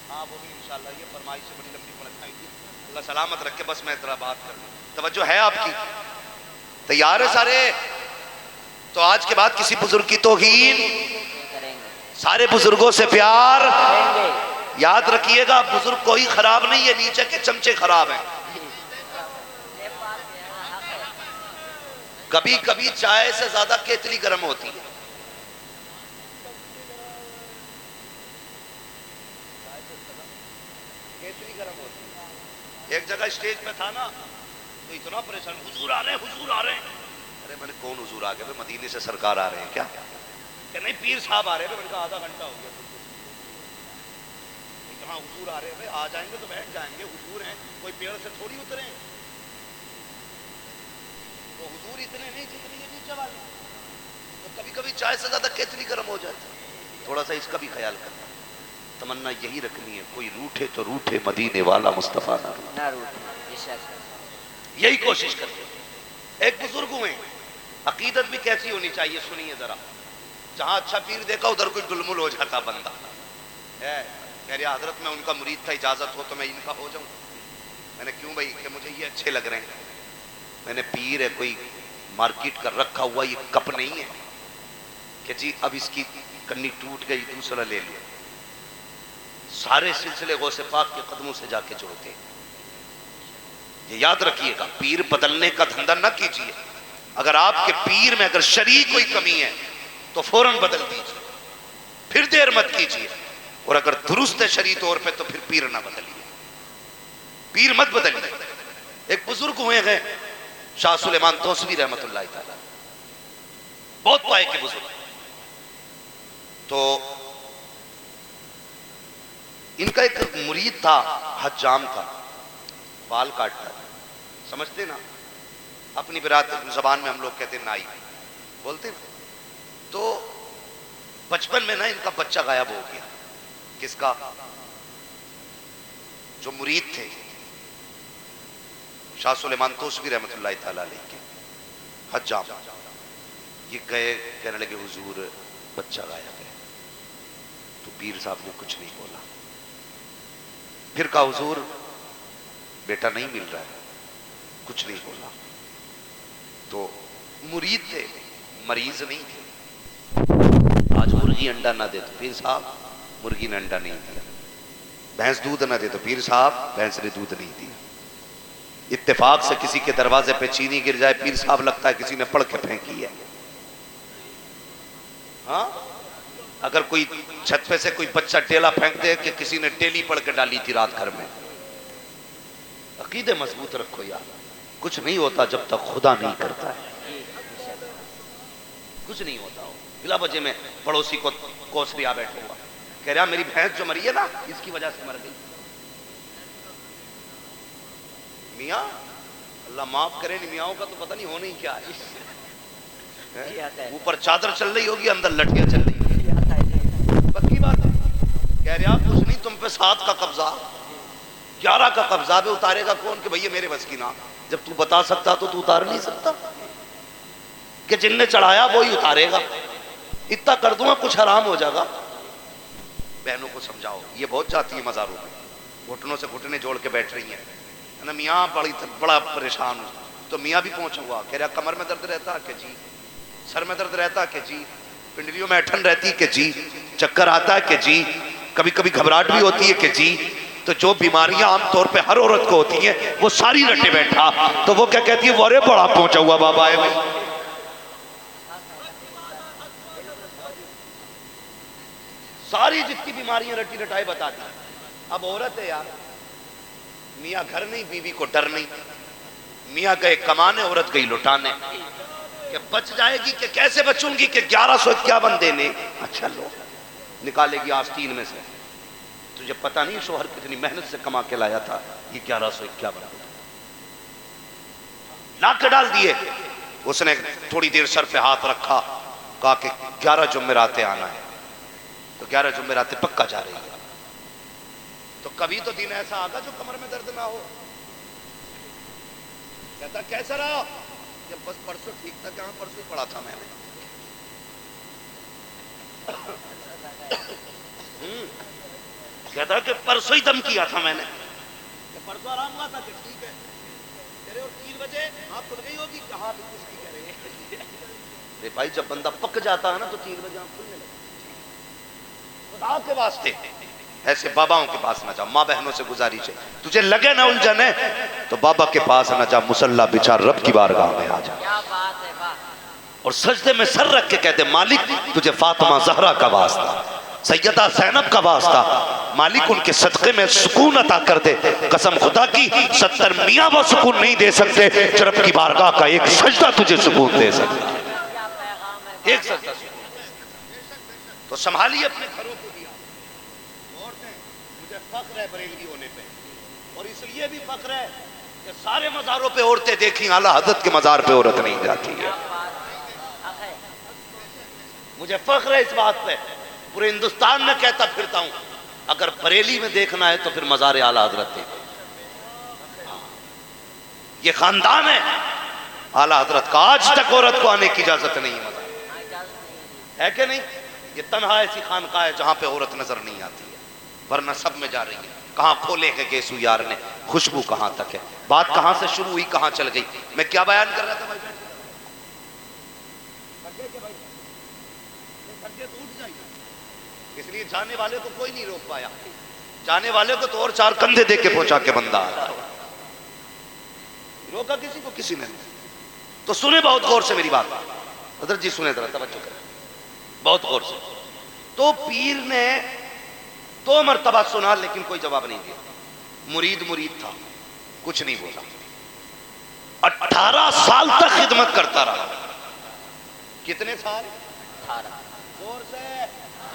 A: ہاں وہ بھی انشاءاللہ یہ فرمائش سے بڑی لمبی پڑھائی تھی. اللہ سلامت رکھے. بس میں ذرا بات کر لوں. توجہ ہے آپ کی؟ تیار ہے سارے؟ تو آج کے بعد کسی بزرگ کی توہین, سارے بزرگوں سے پیار. یاد رکھیے گا بزرگ کوئی خراب نہیں ہے, نیچے کے چمچے خراب ہیں. کبھی کبھی چائے سے زیادہ کیتلی گرم ہوتی ہے. کیتلی گرم ہوتی ہے. ایک جگہ اسٹیج پہ تھا نا تو اتنا پریشان, حضور آ رہے ہیں حضور آ رہے ہیں. ارے میں نے کون حضور آ گئے, مدینے سے سرکار آ رہے ہیں کیا, کہ نہیں پیر صاحب آ رہے ہیں. میں نے کہا آدھا گھنٹہ ہو گیا. کہاں حضور آ رہے ہیں, آ جائیں گے تو بیٹھ جائیں گے. حضور ہیں کوئی پیڑ سے تھوڑی اترے ہیں. تو حضور اتنے نہیں جتنے یہ نیچے والے. تو کبھی کبھی چائے سے زیادہ کیتلی گرم ہو جاتی ہے. تھوڑا سا اس کا بھی خیال کرنا. تمنا یہی رکھنی ہے کوئی روٹھے تو روٹھے, مدینے والا مصطفیٰ نہ روٹھے. یہی کوشش کرتے. ایک بزرگ ہوئے, عقیدت بھی کیسی ہونی چاہیے سنیے ذرا. جہاں اچھا پیر دیکھا ادھر کوئی ڈلمل ہو جاتا بندہ. کہہ رہا حضرت میں ان کا مرید تھا, اجازت ہو تو میں ان کا ہو جاؤں. میں نے کیوں بھائی, کہ مجھے یہ اچھے لگ رہے ہیں. میں نے پیر ہے کوئی مارکیٹ کا رکھا ہوا یہ کپ نہیں ہے کہ جی اب اس کی کنی ٹوٹ گئی دوسرا لے لو. سارے سلسلے غوث پاک کے قدموں سے جا کے جوڑتے ہیں. یہ یاد رکھیے گا, پیر بدلنے کا دھندا نہ کیجیے. اگر آپ کے پیر میں اگر شرعی کوئی کمی ہے تو فوراً بدل دیجیے, پھر دیر مت کیجیے. اور اگر درست ہے شرعی طور پہ تو پھر پیر نہ بدلیے, پیر مت بدلیے. ایک بزرگ ہوئے ہیں شاہ سلیمان توسوی رحمت اللہ تعالی, بہت پائے کے بزرگ. تو ان کا ایک مرید تھا, حجام تھا, بال کاٹتا تھا. سمجھتے نا, اپنی برات زبان میں ہم لوگ کہتے ہیں نائی بولتے ہیں. تو بچپن میں نا ان کا بچہ غائب ہو گیا. کس کا؟ جو مرید تھے شاہ سلیمان توسوی رحمت اللہ تعالی علیہ کے حجام. یہ گئے, کہنے لگے حضور بچہ غائب ہے. تو پیر صاحب نے کچھ نہیں بولا. پھر کہا حضور بیٹا نہیں مل رہا ہے. کچھ نہیں بولا. تو مرید تھے, مریض نہیں تھے. آج مرغی انڈا نہ دے تو پیر صاحب مرغی نے انڈا نہیں دیا. بھینس دودھ نہ دے تو پیر صاحب بھینس نے دودھ نہیں دیا. اتفاق سے کسی کے دروازے پہ چینی گر جائے, پیر صاحب لگتا ہے کسی نے پڑھ کے پھینکی ہے. ہاں, اگر کوئی چھت پہ سے کوئی بچہ ڈیلا پھینک دے کہ کسی نے ڈیلی پڑھ کے ڈالی تھی رات گھر میں. عقیدے مضبوط رکھو یار. کچھ نہیں ہوتا جب تک خدا نہیں کرتا ہے. کچھ نہیں ہوتا. بلا وجہ میں پڑوسی کو کوس ریا بیٹھا ہوا, کہہ رہا میری بھینس جو مری ہے نا اس کی وجہ سے مر گئی. میاں اللہ معاف کرے, میاں کا تو پتہ نہیں ہونا ہی کیا ہے. اوپر چادر چل رہی ہوگی, اندر لٹکیاں چل رہی ہوگی. پکی بات ہے. کہہ رہا کچھ نہیں, تم پہ ساتھ کا قبضہ. 11 کا قبضہ ہے، اتارے گا کون کہ بھئی میرے بس کی نہ؟ جب تو بتا سکتا تو اتار نہیں سکتا کہ جن نے چڑھایا وہی اتارے گا، اتنا کر دوں گا کچھ حرام ہو جائے گا۔ بہنوں کو سمجھاؤ، یہ بہت جاتی ہے مزاروں میں، گھٹنوں سے گھٹنے جوڑ کے بیٹھ رہی ہیں نا، میاں بڑا پریشان ہوں، تو میاں بھی پہنچا ہوا، کہہ رہا کمر میں درد رہتا کہ جی، سر میں درد رہتا کہ جی، پنڈلیوں میں اٹھن رہتی کہ جی، چکر آتا ہے کہ جی، کبھی کبھی گھبراہٹ بھی ہوتی ہے کہ جی۔ تو جو بیماریاں عام طور پہ ہر عورت کو ہوتی ہیں وہ ساری رٹے بیٹھا، تو وہ کیا کہتی ہے، وہ ارے بڑا پہنچا ہوا بابا ہے بھائی۔ ساری جتنی بیماریاں رٹی رٹائے بتا دی۔ اب عورت ہے یار، میاں گھر نہیں، بیوی کو ڈر نہیں، میاں گئے کمانے، عورت گئی لٹانے، کہ بچ جائے گی کہ کیسے بچوں گی کہ 1151 دینے، اچھا لو نکالے گی آستین میں سے، تجھے پتہ نہیں شوہر کتنی محنت سے کما کے لایا تھا، یہ 1151 لا کے ڈال دیے۔ اس نے تھوڑی دیر سر پہ ہاتھ رکھا، کہا کہ 11 جمعراتیں آنا ہے، تو 11 جمعراتیں پکا جا رہی ہے، تو کبھی تو دن ایسا آگا جو کمر میں درد نہ ہو۔ کہتا کیسا رہا؟ کہ بس پرسوں ٹھیک تھا، کہاں پرسوں پڑا تھا میں نے، کہتا کہ پرسوں ہی دم کیا تھا میں نے، کہ پرسوں آرام ہوا تھا کہ ٹھیک ہے، کہہ رہے اور 3 بجے آپ کھل گئی ہوگی، کہاں بھی کچھ نہیں کہہ رہے ہیں۔ بھائی جب بندہ پک جاتا ہے نا تو 3 بجے آپ کھلنے لگے۔ خدا کے واسطے ایسے باباؤں کے پاس نہ جا، ماں بہنوں سے گزارش ہے، تجھے لگے نہ الجھن ہے تو بابا کے پاس نہ جا، مصلی بچھا رب کی بارگاہ میں آ جا اور سجدے میں سر رکھ کے کہتے مالک تجھے فاطمہ زہرا کا واسطہ، سیدہ زینب کا واسطہ، مالک ان کے صدقے میں سکون عطا کر دے، قسم خدا کی 70 میاں وہ سکون نہیں دے سکتے جو رب کی بارگاہ کا ایک سجدہ تجھے سکون دے سکتا، ایک سجدہ سکون۔ تو سنبھالیے اپنے گھروں کو دیا۔ عورتیں مجھے فخر ہے بریلوی ہونے پہ، اور اس لیے بھی فخر ہے کہ سارے مزاروں پہ عورتیں دیکھیں، اعلیٰ حضرت کے مزار پہ عورت نہیں جاتی ہے۔ مجھے فخر ہے اس بات پہ، پورے ہندوستان میں کہتا پھرتا ہوں، اگر بریلی میں دیکھنا ہے تو پھر مزار اعلیٰ حضرت دیکھو، یہ خاندان ہے اعلیٰ حضرت کا، آج تک عورت کو آنے کی اجازت نہیں ہے مزار، ہے کہ نہیں؟ یہ تنہا ایسی خانقاہ ہے جہاں پہ عورت نظر نہیں آتی ہے، ورنہ سب میں جا رہی ہے۔ کہاں کھولے گے گیسو یار نے، خوشبو کہاں تک ہے، بات کہاں سے شروع ہوئی کہاں چل گئی۔ میں کیا بیان کر رہا تھا بھائی؟ اس لیے جانے والے کو کوئی نہیں روک پایا، جانے والے کو تو اور 4 کندھے دے کے پہنچا کے بندہ آتا، روکا کسی کو کسی نے نہیں۔ تو سنیں بہت غور سے میری بات، حضرت جی سنیں ذرا توجہ کریں بہت غور سے۔ تو پیر نے 2 مرتبہ سنا لیکن کوئی جواب نہیں دیا، مرید تھا، کچھ نہیں بولا، 18 سال تک خدمت کرتا رہا۔ کتنے سال؟ 18 غور سے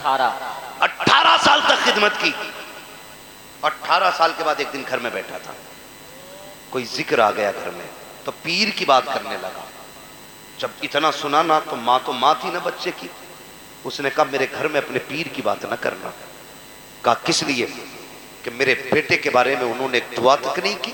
A: 18 سال تک خدمت کی۔ 18 سال کے بعد ایک دن گھر میں بیٹھا تھا، کوئی ذکر آ گیا گھر میں، تو پیر کی بات کرنے لگا۔ جب اتنا سنا نا تو ماں تھی نا بچے کی، اس نے کہا میرے گھر میں اپنے پیر کی بات نہ کرنا۔ کہا کس لیے؟ کہ میرے بیٹے کے بارے میں انہوں نے ایک دعا تک نہیں کی،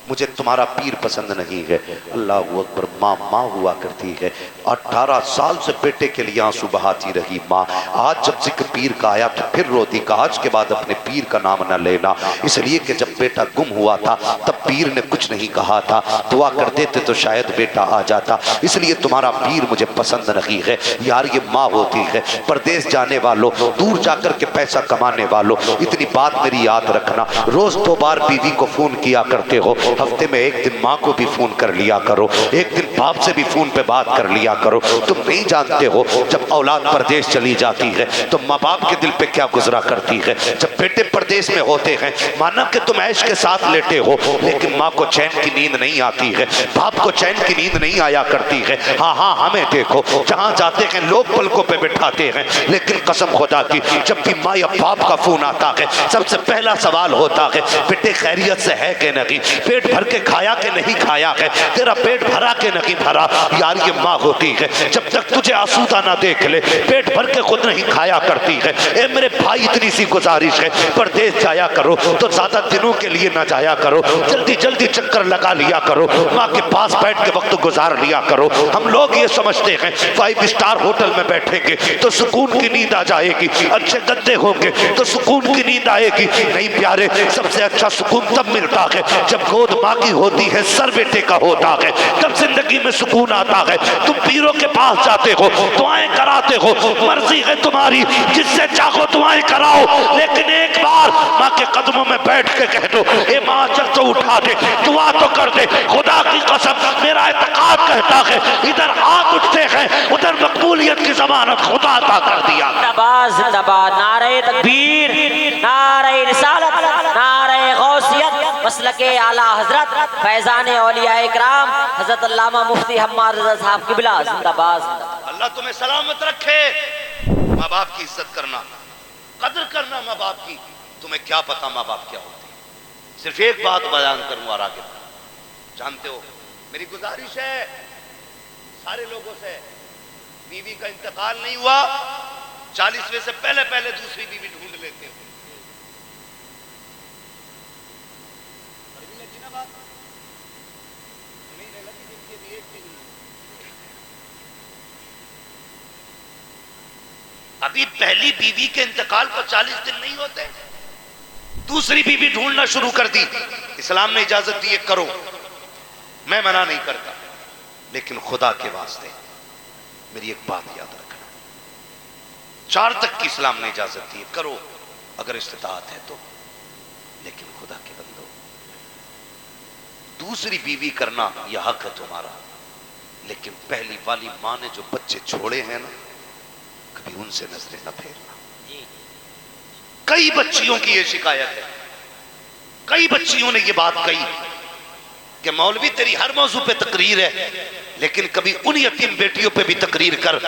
A: مجھے تمہارا پیر پسند نہیں ہے۔ اللہ اکبر، ماں ہوا کرتی ہے، 18 سال سے بیٹے کے لیے آنسو بہاتی رہی ماں، آج جب ذکر پیر کا آیا تو پھر روتی، کہا آج کے بعد اپنے پیر کا نام نہ لینا، اس لیے کہ جب بیٹا گم ہوا تھا تب پیر نے کچھ نہیں کہا تھا، دعا کر دیتے تو شاید بیٹا آ جاتا، اس لیے تمہارا پیر مجھے پسند نہیں ہے۔ یار یہ ماں ہوتی ہے، پردیس جانے والوں، دور جا کر کے پیسہ کمانے والوں، اتنی بات میری یاد رکھنا، روز 2 بار بیوی کو فون کیا کرتے ہو، ہفتے میں 1 دن ماں کو بھی فون کر لیا کرو، 1 دن باپ سے بھی فون پہ بات کر لیا کرو۔ تم نہیں جانتے ہو جب اولاد پردیس چلی جاتی ہے تو ماں باپ کے دل پہ کیا گزرا کرتی ہے۔ جب بیٹے پردیس میں ہوتے ہیں، مانا کہ تم عیش کے ساتھ لیٹے ہو لیکن ماں کو چین کی نیند نہیں آتی ہے، باپ کو چین کی نیند نہیں آیا کرتی ہے۔ ہاں ہمیں دیکھو، جہاں جاتے ہیں لوگ پلکوں پہ بٹھاتے ہیں، لیکن قسم خدا کی جب بھی ماں یا باپ کا فون آتا ہے سب سے پہلا سوال ہوتا ہے بیٹے خیریت سے ہے کہ نہیں، پیٹ پیٹ بھر کے کھایا کہ نہیں کھایا ہے، تیرا پیٹ بھرا کہ نہیں بھرا، یار یہ ماں ہوتی ہے جب تک تجھے آسودہ نہ دیکھ لے پیٹ بھر کے خود نہیں کھایا کرتی ہے۔ اے میرے بھائی اتنی سی گزارش ہے، پردیس جایا کرو تو زیادہ دنوں کے لیے نہ جایا کرو، جلدی جلدی چکر لگا لیا کرو، ماں کے پاس بیٹھ کے وقت گزار لیا کرو۔ ہم لوگ یہ سمجھتے ہیں 5 اسٹار ہوٹل میں بیٹھیں گے تو سکون کی نیند آ جائے گی، اچھے گدے ہوں گے تو سکون کی نیند آئے گی، نہیں پیارے، سب سے اچھا سکون تب ملتا ہے جب گود ماں کی ہوتی ہے، سر بیٹے کا ہوتا ہے، تب زندگی میں سکون آتا ہے۔ تم پیروں کے پاس جاتے ہو، دعائیں کراتے ہو، مرضی ہے تمہاری، جس سے چاہو دعائیں کراؤ، لیکن ایک بار ماں کے قدموں میں بیٹھ کے کہہ دو اے ماں جب تو اٹھا دے، دعا تو کر دے۔ خدا کی قسم میرا اعتقاد کہتا ہے ادھر ہاتھ اٹھتے ہیں ادھر مقبولیت کی ضمانت خدا عطا کر دیا۔
B: زندہ باد زندہ باد، نعرہ تکبیر، نعرہ رسالت، نعرہ غوثیت، مسلک اعلیٰ حضرت فیضان اولیاء اکرام حضرت علامہ مفتی حماد رضا صاحب قبلہ، زندہ باد زندہ باد۔
A: اللہ تمہیں سلامت رکھے۔ ماں باپ کی عزت کرنا، قدر کرنا ماں باپ کی۔ تمہیں کیا پتا ماں باپ کیا ہوتے ہیں؟ صرف ایک بات بیان کروں اور آگے بڑھوں۔ جانتے ہو میری گزارش ہے سارے لوگوں سے، بیوی کا انتقال نہیں ہوا 40ویں سے پہلے پہلے دوسری بیوی ڈھونڈ لیتے ہو۔ ابھی پہلی بیوی کے انتقال پر 40 دن نہیں ہوتے، دوسری بیوی ڈھونڈنا شروع کر دی۔ اسلام نے اجازت دی ہے کرو، میں منع نہیں کرتا، لیکن خدا کے واسطے میری ایک بات یاد رکھنا، 4 تک کی اسلام نے اجازت دی ہے کرو اگر استطاعت ہے تو، لیکن خدا کے بندو دوسری بیوی کرنا یہ حق ہے تمہارا، لیکن پہلی والی ماں نے جو بچے چھوڑے ہیں نا کبھی ان سے نظریں نہ پھیرنا۔ کئی بچیوں کی یہ شکایت ہے، کئی بچیوں نے یہ بات کہی کہ مولوی تیری ہر موضوع پہ تقریر ہے لیکن کبھی ان یتیم بیٹیوں پہ بھی تقریر کر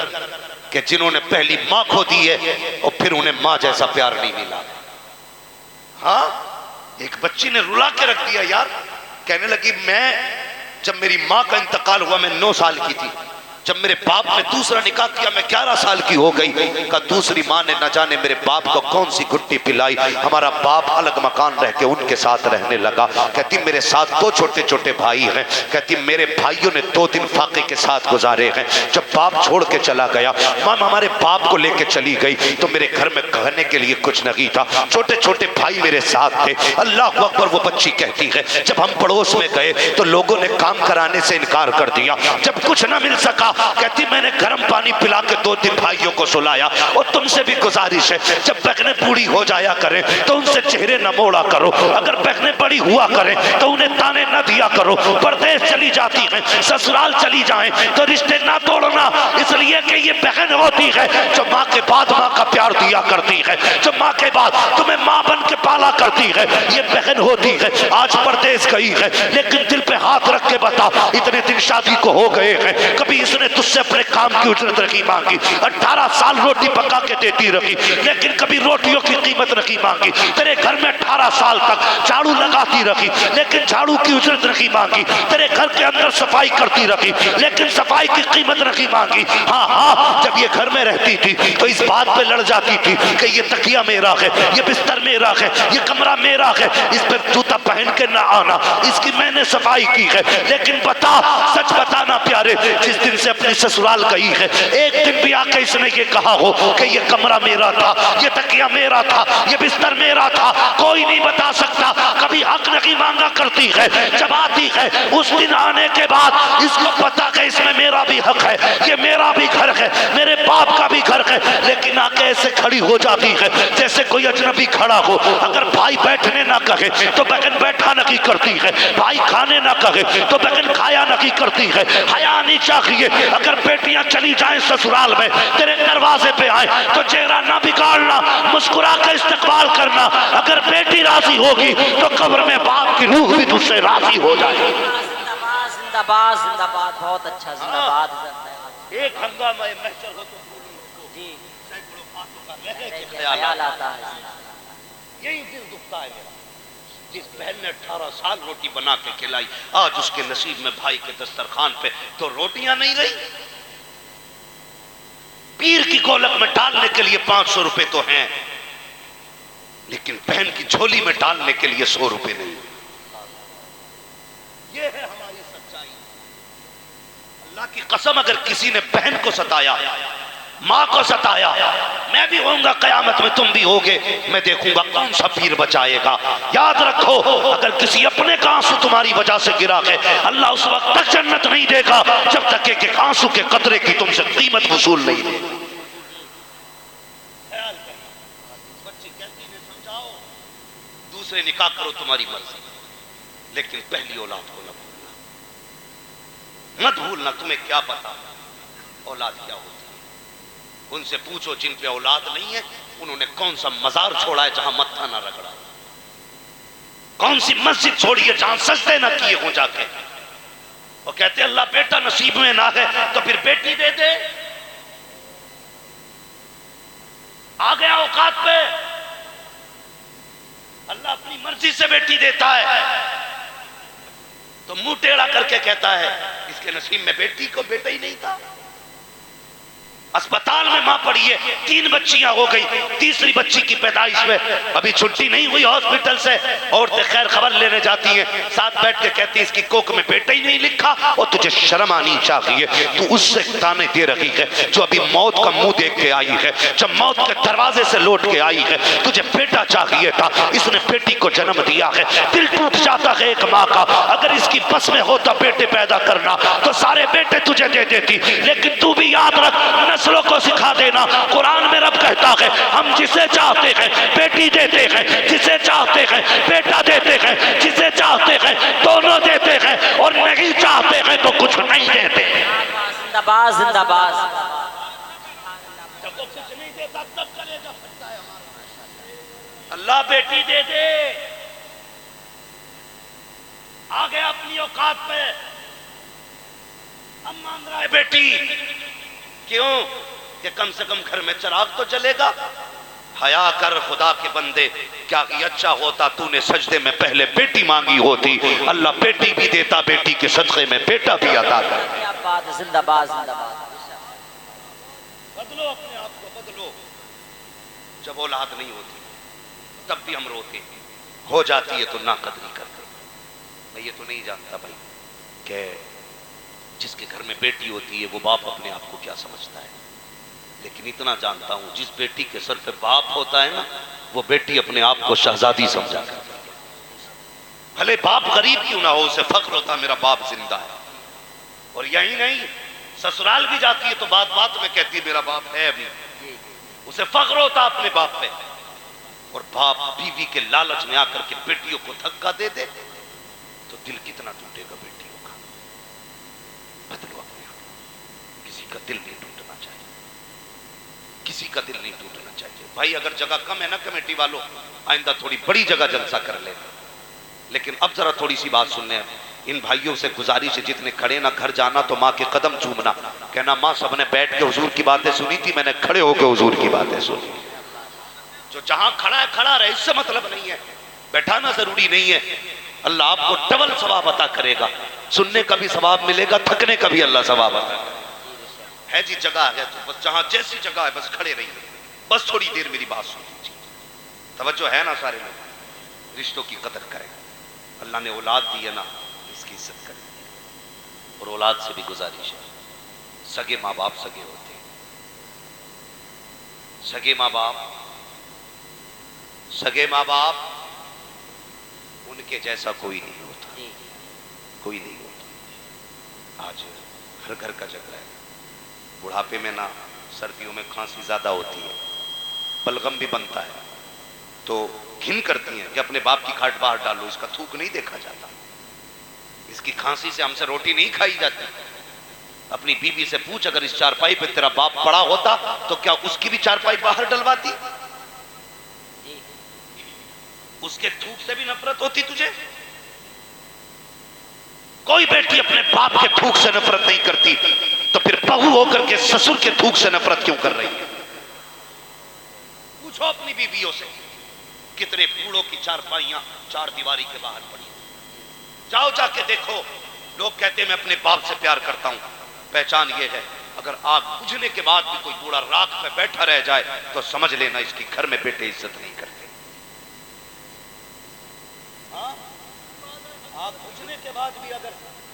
A: کہ جنہوں نے پہلی ماں کھو دی ہے اور پھر انہیں ماں جیسا پیار نہیں ملا۔ ہاں ایک بچی نے رلا کے رکھ دیا یار، کہنے لگی میں جب میری ماں کا انتقال ہوا میں 9 سال کی تھی، جب میرے باپ نے دوسرا نکاح کیا میں 11 سال کی ہو گئی، کہا دوسری ماں نے نہ جانے میرے باپ کو کون سی گھٹی پلائی، ہمارا باپ الگ مکان رہ کے ان کے ساتھ رہنے لگا۔ کہتی میرے ساتھ 2 چھوٹے چھوٹے بھائی ہیں، کہتی میرے بھائیوں نے 2 دن فاقے کے ساتھ گزارے ہیں۔ جب باپ چھوڑ کے چلا گیا، ماں ہمارے باپ کو لے کے چلی گئی تو میرے گھر میں کھانے کے لیے کچھ نہیں تھا، چھوٹے چھوٹے بھائی میرے ساتھ تھے۔ اللہ اکبر، وہ بچی کہتی ہے جب ہم پڑوس میں گئے تو لوگوں نے کام کرانے سے انکار کر دیا، جب کچھ نہ مل سکا کہتی میں نے گرم پانی پلا کے 2 دن بھائیوں کو سلایا۔ اور تم سے بھی گزارش ہے جب بہنیں بوڑھی ہو جایا کریں تو ان سے چہرے نہ موڑا کرو، اگر بہنیں بڑی ہوا کریں تو انہیں تانے نہ دیا کرو، پردیس چلی جاتی ہیں سسرال چلی جائیں تو رشتے نہ توڑنا، اس لیے کہ یہ بہن ہوتی ہے جو ماں کے بعد ماں کا پیار دیا کرتی ہے، جو ماں کے بعد تمہیں ماں بن کے پالا کرتی ہے، یہ بہن ہوتی ہے۔ آج پردیس گئی ہے لیکن دل پہ ہاتھ رکھ کے بتا اتنے دن شادی کو ہو گئے ہیں کبھی اس نے تجھ سے اپنے کام کی اجرت نہیں مانگی، 18 سال روٹی پکا کے دیتی رہی لیکن کبھی روٹیوں کی قیمت نہیں مانگی، تیرے گھر میں 18 سال تک جھاڑو لگاتی رہی لیکن جھاڑو کی اجرت نہیں مانگی، تیرے گھر کے اندر صفائی کرتی رہی لیکن صفائی کی قیمت نہیں مانگی۔ ہاں جب یہ گھر میں رہتی تھی تو اس بات پہ لڑ جاتی تھی کہ یہ تکیہ میرا ہے، یہ بستر میرا ہے، یہ کمرہ میرا ہے، اس پہ جوتا پہن کے نہ آنا، اس کی میں نے صفائی کی ہے۔ لیکن بتا، سچ بتانا پیارے، جس دن سے اپنے سسرال گئی ہے ایک دن بھی آ کے اس نے یہ کہا ہو کہ یہ کمرہ میرا تھا، یہ تکیہ میرا تھا، یہ بستر میرا تھا؟ کوئی نہیں بتا سکتا۔ کبھی حق نہیں مانگا کرتی ہے، جب آتی ہے اس دن آنے کے بعد اس کو پتا کہ اس میں میرا بھی حق ہے، یہ میرا بھی گھر ہے، میرے باپ کا بھی گھر ہے، لیکن آ کے ایسے کھڑی ہو جاتی ہے جیسے کوئی اجنبی کھڑا ہو۔ اگر بھائی بیٹھنے نہ کہے تو بہن بیٹھا نہیں کرتی ہے، بھائی کھانے نہ کہے تو بہن کھایا نہیں کرتی ہے۔ حیا نہیں چاہیے، اگر بیٹیاں چلی جائیں سسرال میں تیرے دروازے پہ آئیں تو چہرہ نہ بگاڑنا، مسکرا کے استقبال کرنا، اگر بیٹی راضی ہوگی تو قبر میں باپ کی روح بھی تجھ سے راضی ہو جائے گی۔
B: زندہ باد زندہ باد زندہ باد، بہت اچھا، زندہ باد۔
A: ایک ہنگامہ محشر ہو تو
B: جی
A: سینکڑوں باتوں کا رہنے کے
B: خیال آتا ہے،
A: یہی دل دکھتا ہے میرا۔ جس بہن نے 18 سال روٹی بنا کے کھلائی، آج اس کے نصیب میں بھائی کے دسترخوان پہ تو روٹیاں نہیں رہی۔ پیر کی گولک میں ڈالنے کے لیے 500 روپے تو ہیں، لیکن بہن کی جھولی میں ڈالنے کے لیے 100 روپے نہیں۔ یہ ہے ہماری سچائی۔ اللہ کی قسم اگر کسی نے بہن کو ستایا، ماں کو ستایا، میں بھی ہوں گا قیامت میں، تم بھی ہوگے، میں دیکھوں گا کون سا پیر بچائے گا۔ یاد رکھو اگر کسی اپنے کا آنسو تمہاری وجہ سے گرا ہے، اللہ اس وقت تک جنت نہیں دے گا جب تک کہ آنسو کے قطرے کی تم سے قیمت وصول نہیں دے گا۔ بچی کہتی ہے سمجھاؤ دوسرے نکاح کرو تمہاری مرضی، لیکن پہلی اولاد کو نہ بھولنا، مت بھولنا۔ تمہیں کیا پتا اولاد کیا ہوتی ہے؟ ان سے پوچھو جن پہ اولاد نہیں ہے انہوں نے کون سا مزار چھوڑا ہے جہاں متھا نہ رگڑا، کون سی مسجد چھوڑی ہے جہاں سجدے نہ کیے ہوں جا کے۔ وہ کہتے ہیں اللہ بیٹا نصیب میں نہ ہے تو پھر بیٹی دے دے۔ آ گیا اوقات پہ اللہ اپنی مرضی سے بیٹی دیتا ہے تو منہ ٹیڑھا کر کے کہتا ہے اس کے نصیب میں بیٹی کو بیٹا ہی نہیں تھا۔ اسپتال میں ماں پڑی ہے، 3 بچیاں ہو گئی، تیسری بچی کی پیدائش میں ابھی چھٹی نہیں ہوئی ہاسپٹل سے، عورتیں خیر خبر لینے جاتی ہیں، ساتھ بیٹھ کے کہتی ہیں اس کی کوکھ میں بیٹا ہی نہیں لکھا، اور تجھے شرم آنی چاہیے، تو اس سے تانے دے رہی ہے جو ابھی موت کا منہ دیکھ کے آئی ہے، جب موت کے دروازے سے لوٹ کے آئی ہے، تجھے بیٹا چاہیے تھا، اس نے بیٹی کو جنم دیا ہے، دل ٹوٹ جاتا ہے ایک ماں کا، اگر اس کی بس میں ہوتا بیٹے پیدا کرنا تو سارے بیٹے تجھے دے دیتی، لیکن تو بھی یاد رکھ نسلوں کو سکھا دینا، قرآن میں رب کہتا ہے ہم جسے چاہتے ہیں بیٹی دیتے ہیں، جسے چاہتے ہیں بیٹا دیتے ہیں، جسے چاہتے ہیں دونوں دیتے ہیں، اور نہیں چاہتے ہیں تو کچھ نہیں دیتے۔
B: زندہ باد زندہ باد۔
A: جب وہ کچھ نہیں دیتا تب کلیجہ پھٹتا ہے ہمارا۔ اللہ بیٹی دے دے، آ گیا اپنی اوقات پہ، اب مانگ رہا ہے بیٹی، کیوں کہ کم سے کم گھر میں چراغ تو جلے گا۔ حیا کر خدا کے بندے، کیا اچھا ہوتا تو نے سجدے میں پہلے بیٹی مانگی ہوتی، اللہ بیٹی بھی دیتا، بیٹی کے صدقے میں بیٹا بھی عطا کرتا۔
B: زندہ باد زندہ باد۔
A: بدلو اپنے آپ کو، بدلو۔ جب اولاد نہیں ہوتی تب بھی ہم روتے، ہو جاتی ہے تو ناقدری کرتے۔ میں یہ تو نہیں جانتا بھائی کہ جس کے گھر میں بیٹی ہوتی ہے وہ باپ اپنے آپ کو کیا سمجھتا ہے، لیکن اتنا جانتا ہوں جس بیٹی کے سر پہ باپ ہوتا ہے نا، وہ بیٹی اپنے آپ کو شہزادی سمجھا کرتی ہے۔ بھلے باپ غریب کیوں نہ ہو، اسے فخر ہوتا میرا باپ زندہ ہے۔ اور یہی نہیں، سسرال بھی جاتی ہے تو بات بات میں کہتی ہے میرا باپ ہے ابھی، اسے فخر ہوتا اپنے باپ پہ۔ اور باپ بیوی کے لالچ میں آ کر کے بیٹیوں کو دھکا دے دے تو دل کتنا ٹوٹے گا بیٹیوں کا۔ بدلو اپنے آپ، کسی کا دل نہیں ٹوٹنا چاہیے، کسی کا دل نہیں ٹوٹنا چاہیے۔ بھائی اگر جگہ کم ہے نا کمیٹی والوں، آئندہ تھوڑی بڑی جگہ جلسہ کر لینا، لیکن اب ذرا تھوڑی سی بات سننے ہیں۔ ان بھائیوں سے گزارش ہے جتنے کھڑے نہ گھر جانا تو ماں کے قدم چومنا، کہنا ماں سب نے بیٹھ کے حضور کی باتیں سنی تھی، میں نے کھڑے ہو کے حضور کی باتیں سنی۔ جو جہاں کھڑا ہے کھڑا رہے، اس سے مطلب نہیں ہے، بیٹھانا ضروری نہیں ہے۔ اللہ آپ کو ڈبل ثواب عطا کرے گا، سننے کا بھی ثواب ملے گا، تھکنے کا بھی اللہ ثواب عطا کرے گا۔ ہے جی جگہ ہے تو بس جہاں جیسی جگہ ہے بس کھڑے رہیے، بس تھوڑی دیر میری بات سن لیجیے۔ توجہ ہے نا سارے لوگ، رشتوں کی قدر کریں۔ اللہ نے اولاد دی ہے نا، اس کی عزت کریں، اور اولاد سے بھی گزارش ہے، سگے ماں باپ سگے ہوتے ہیں، سگے ماں باپ، سگے ماں باپ ان کے جیسا کوئی نہیں ہوتا، کوئی نہیں ہوتا۔ آج ہر گھر کا جھگڑا ہے، بڑھاپے میں نہ سردیوں میں کھانسی زیادہ ہوتی ہے، بلغم بھی بنتا ہے تو گھن کرتی ہیں کہ اپنے باپ کی کھاٹ باہر ڈالو، اس کا تھوک نہیں دیکھا جاتا، اس کی کھانسی سے ہم سے روٹی نہیں کھائی جاتی۔ اپنی بیوی سے پوچھ اگر اس چارپائی پہ تیرا باپ پڑا ہوتا تو کیا اس کی بھی چارپائی باہر ڈلواتی؟ اس کے تھوک سے بھی نفرت ہوتی تجھے؟ کوئی بیٹی اپنے باپ کے تھوک سے نفرت نہیں کرتی تو پھر بہو ہو کر کے سسر کے تھوک سے نفرت کیوں کر رہی ہے؟ پوچھو اپنی بیویوں سے، کتنے بوڑھوں کی چارپائیاں چار دیواری کے باہر پڑی. جاؤ جا کے دیکھو. لوگ کہتے ہیں میں اپنے باپ سے پیار کرتا ہوں. پہچان یہ ہے اگر آگ بجھنے کے بعد بھی کوئی بوڑھا راکھ پہ بیٹھا رہ جائے تو سمجھ لینا اس کی گھر میں بیٹے عزت نہیں کرتے. آگ بجھنے کے بعد بھی اگر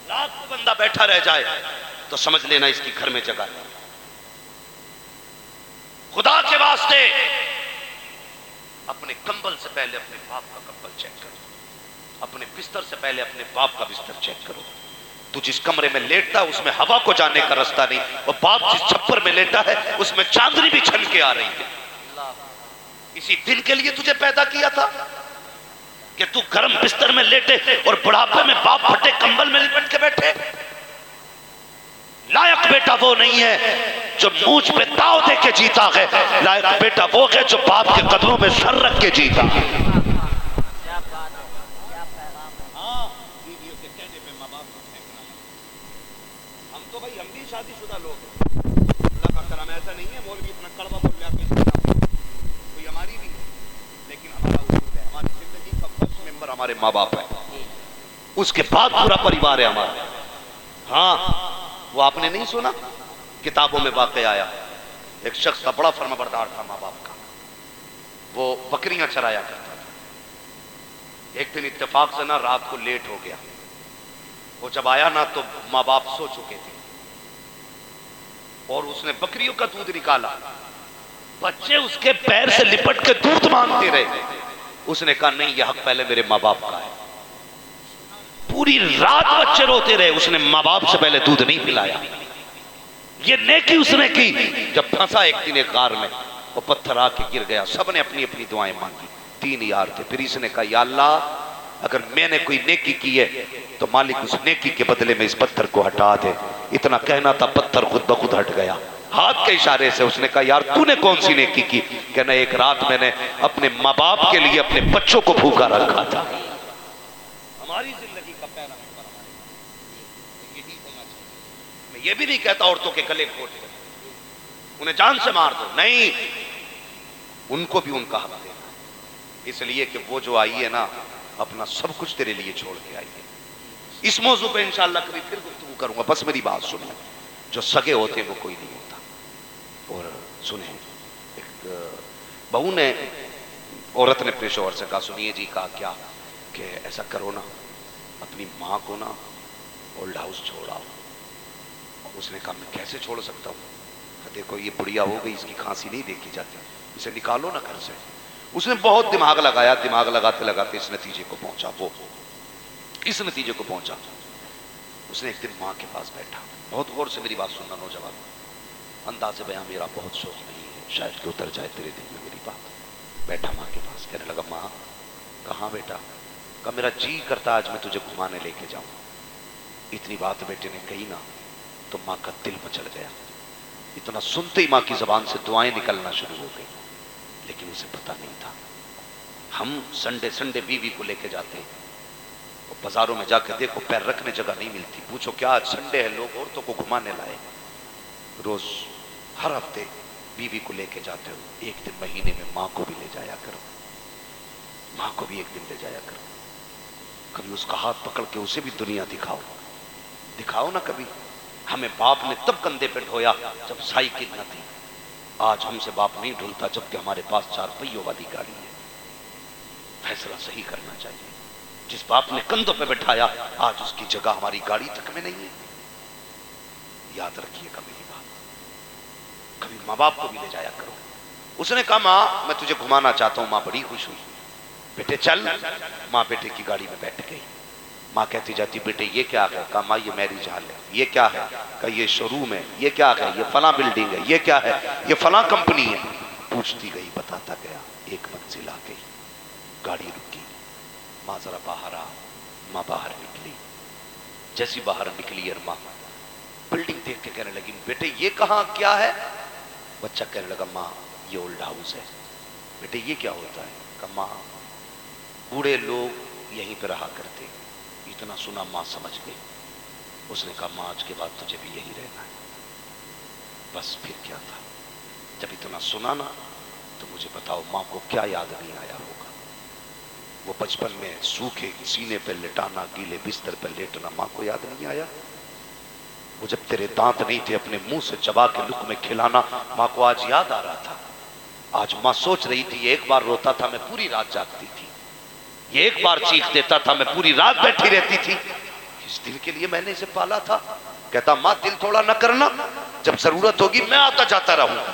A: راکھ پہ بندہ بیٹھا رہ جائے تو سمجھ لینا اس کی گھر میں جگہ نہیں. خدا کے واسطے اپنے کمبل سے پہلے اپنے باپ کا کمبل چیک کرو. اپنے بستر سے پہلے اپنے باپ کا بستر چیک کرو. تو جس کمرے میں لیٹتا اس میں ہوا کو جانے کا راستہ نہیں, اور باپ جس چھپر میں لیٹا ہے اس میں چاندنی بھی چھن کے آ رہی ہے. اسی دن کے لیے تجھے پیدا کیا تھا کہ تو گرم بستر میں لیٹے اور بڑھاپے میں باپ پھٹے کمبل میں لپٹ کے بیٹھے. لائق بیٹا وہ نہیں ہے جو مونچھ پہ تاؤ دے کے جیتا ہے, لائق بیٹا وہ ہے جو باپ کے قدموں میں سر رکھ کے جیتا. ہم تو بھائی ہم بھی شادی شدہ لوگ ہیں, اللہ کا کرم ایسا نہیں ہے مولوی اتنا کڑوا بول رہا ہے کوئی ہماری بھی ہے, لیکن ہمارا اصول ہے ہماری زندگی کا فرسٹ ممبر ہمارے ماں باپ ہے, اس کے بعد پورا پریوار ہے ہمارا. ہاں وہ آپ نے نہیں سنا کتابوں میں واقع آیا, ایک شخص تھا بڑا فرما بردار تھا ماں باپ کا, وہ بکریاں چرایا کرتا تھا. ایک دن اتفاق سے نا رات کو لیٹ ہو گیا, وہ جب آیا نا تو ماں باپ سو چکے تھے, اور اس نے بکریوں کا دودھ نکالا. بچے اس کے پیر سے لپٹ کے دودھ مانگتے رہے. اس نے کہا نہیں یہ حق پہلے میرے ماں باپ کا ہے. پوری رات بچے روتے رہے, اس نے ماں باپ سے پہلے دودھ نہیں پلایا. یہ نیکی اس نے کی. جب پھنسا ایک دن ایک غار میں, وہ پتھر آ کے گر گیا. سب نے اپنی اپنی دعائیں مانگی. 3 یار تھے. پھر اس نے کہا یا اللہ اگر میں نے کوئی نیکی کی ہے تو مالک اس نیکی کے بدلے میں اس پتھر کو ہٹا دے. اتنا کہنا تھا پتھر خود بخود ہٹ گیا. ہاتھ کے اشارے سے اس نے کہا یار تو نے کون سی نیکی کی؟ کہنا ایک رات میں نے اپنے ماں باپ کے لیے اپنے بچوں کو بھوکا رکھا تھا. ہماری زندگی کا پہلا نمبر ہمارے یہی ہونا چاہیے. میں یہ بھی نہیں کہتا عورتوں کے گلے گھونٹ دو, انہیں جان سے مار دو, نہیں, ان کو بھی ان کا حق دینا, اس لیے کہ وہ جو آئی ہے نا اپنا سب کچھ تیرے لیے چھوڑ کے آئی ہے. اس موضوع پہ انشاءاللہ کبھی پھر گفتگو کروں گا, بس میری بات سنیں. جو سگے ہوتے ہیں وہ کوئی نہیں ہوتا. اور سنیں, ایک بہو نے, عورت نے اپنے شوہر سے کہا سنیے جی, کہا کیا, کہ ایسا کرو نا اپنی ماں کو نا اولڈ ہاؤس چھوڑاؤ. اس نے کہا میں کیسے چھوڑ سکتا ہوں, دیکھو یہ بڑھیا ہو گئی, اس کی کھانسی نہیں دیکھی جاتی, اسے نکالو نا گھر سے. اس نے بہت دماغ لگایا, دماغ لگاتے لگاتے اس نتیجے کو پہنچا. وہ اس نتیجے کو پہنچا. اس نے ایک دن ماں کے پاس بیٹھا. بہت غور سے میری بات سننا نوجوان, انداز بیان میرا بہت شوق نہیں ہے, شاید کہ اتر جائے تیرے دل میں میری بات. بیٹھا ماں کے پاس, کہنے لگا ماں. کہاں بیٹا؟ کہا میرا جی کرتا آج میں تجھے گھمانے لے کے جاؤں. اتنی بات بیٹے نے کہی نا تو ماں کا دل مچل گیا. اتنا سنتے ہی ماں کی زبان سے دعائیں نکلنا شروع ہو گئی. لیکن اسے پتا نہیں تھا ہم سنڈے بیوی کو لے کے جاتے ہیں, بازاروں میں جا کے دیکھو پیر رکھنے جگہ نہیں ملتی. پوچھو کیا آج سنڈے ہے, لوگ عورتوں کو گھمانے لائے. روز ہر ہفتے بیوی کو لے کے جاتے ہو, ایک دن مہینے میں ماں کو بھی لے جایا کرو. ماں کو بھی ایک دن لے جایا کرو. کبھی اس کا ہاتھ پکڑ کے اسے بھی دنیا دکھاؤ نا کبھی. ہمیں باپ نے تب کندھے پہ ڈھویا جب سائیکل نہ تھی. آج ہم سے باپ نہیں ڈھولتا جبکہ ہمارے پاس 4 پہیوں والی گاڑی ہے. فیصلہ صحیح کرنا چاہیے. جس باپ نے کندھوں پہ بٹھایا آج اس کی جگہ ہماری گاڑی تک میں نہیں ہے. یاد رکھیے گا میری بات, کبھی ماں باپ کو بھی لے جایا کرو. اس نے کہا ماں میں تجھے گھمانا چاہتا ہوں. ماں بڑی خوش ہوئی, بیٹے چل. ماں بیٹے کی گاڑی میں بیٹھ گئی. ماں کہتی جاتی بیٹے یہ کیا ہے؟ کہا ماں یہ میرج ہال ہے. یہ کیا ہے؟ کہا یہ شو روم ہے. یہ کیا ہے؟ یہ فلاں بلڈنگ ہے. یہ کیا ہے؟ یہ فلاں کمپنی ہے. پوچھتی گئی, بتاتا گیا. ایک منزل آ گئی, گاڑی رکی. ماں ذرا باہر آ. ماں باہر نکلی. جیسی باہر نکلی اور ماں بلڈنگ دیکھ کے کہنے لگی بیٹے یہ کہاں کیا ہے؟ بچہ کہنے لگا ماں یہ اولڈ ہاؤس ہے. بیٹے یہ کیا ہوتا ہے؟ کہا ماں بوڑھے لوگ یہیں پہ رہا کرتے. اتنا سنا ماں سمجھ گئی. اس نے کہا ماں آج کے بعد تجھے بھی یہی رہنا ہے. بس پھر کیا تھا, جب اتنا سنا نا تو مجھے بتاؤ ماں کو کیا یاد نہیں آیا ہوگا. وہ بچپن میں سوکھے سینے پہ لٹانا، گیلے بستر پہ لیٹنا، ماں کو یاد نہیں آیا؟ وہ جب تیرے دانت نہیں تھے اپنے منہ سے چبا کے لقمے کھلانا، ماں کو آج یاد آ رہا تھا۔ آج ماں سوچ رہی تھی، یہ ایک بار روتا تھا میں پوری رات جاگتی تھی، یہ ایک بار چیخ دیتا تھا میں پوری رات بیٹھی رہتی تھی، اس دل کے لیے میں نے اسے پالا تھا۔ کہتا ماں دل تھوڑا نہ کرنا، جب ضرورت ہوگی میں آتا جاتا رہوں گا،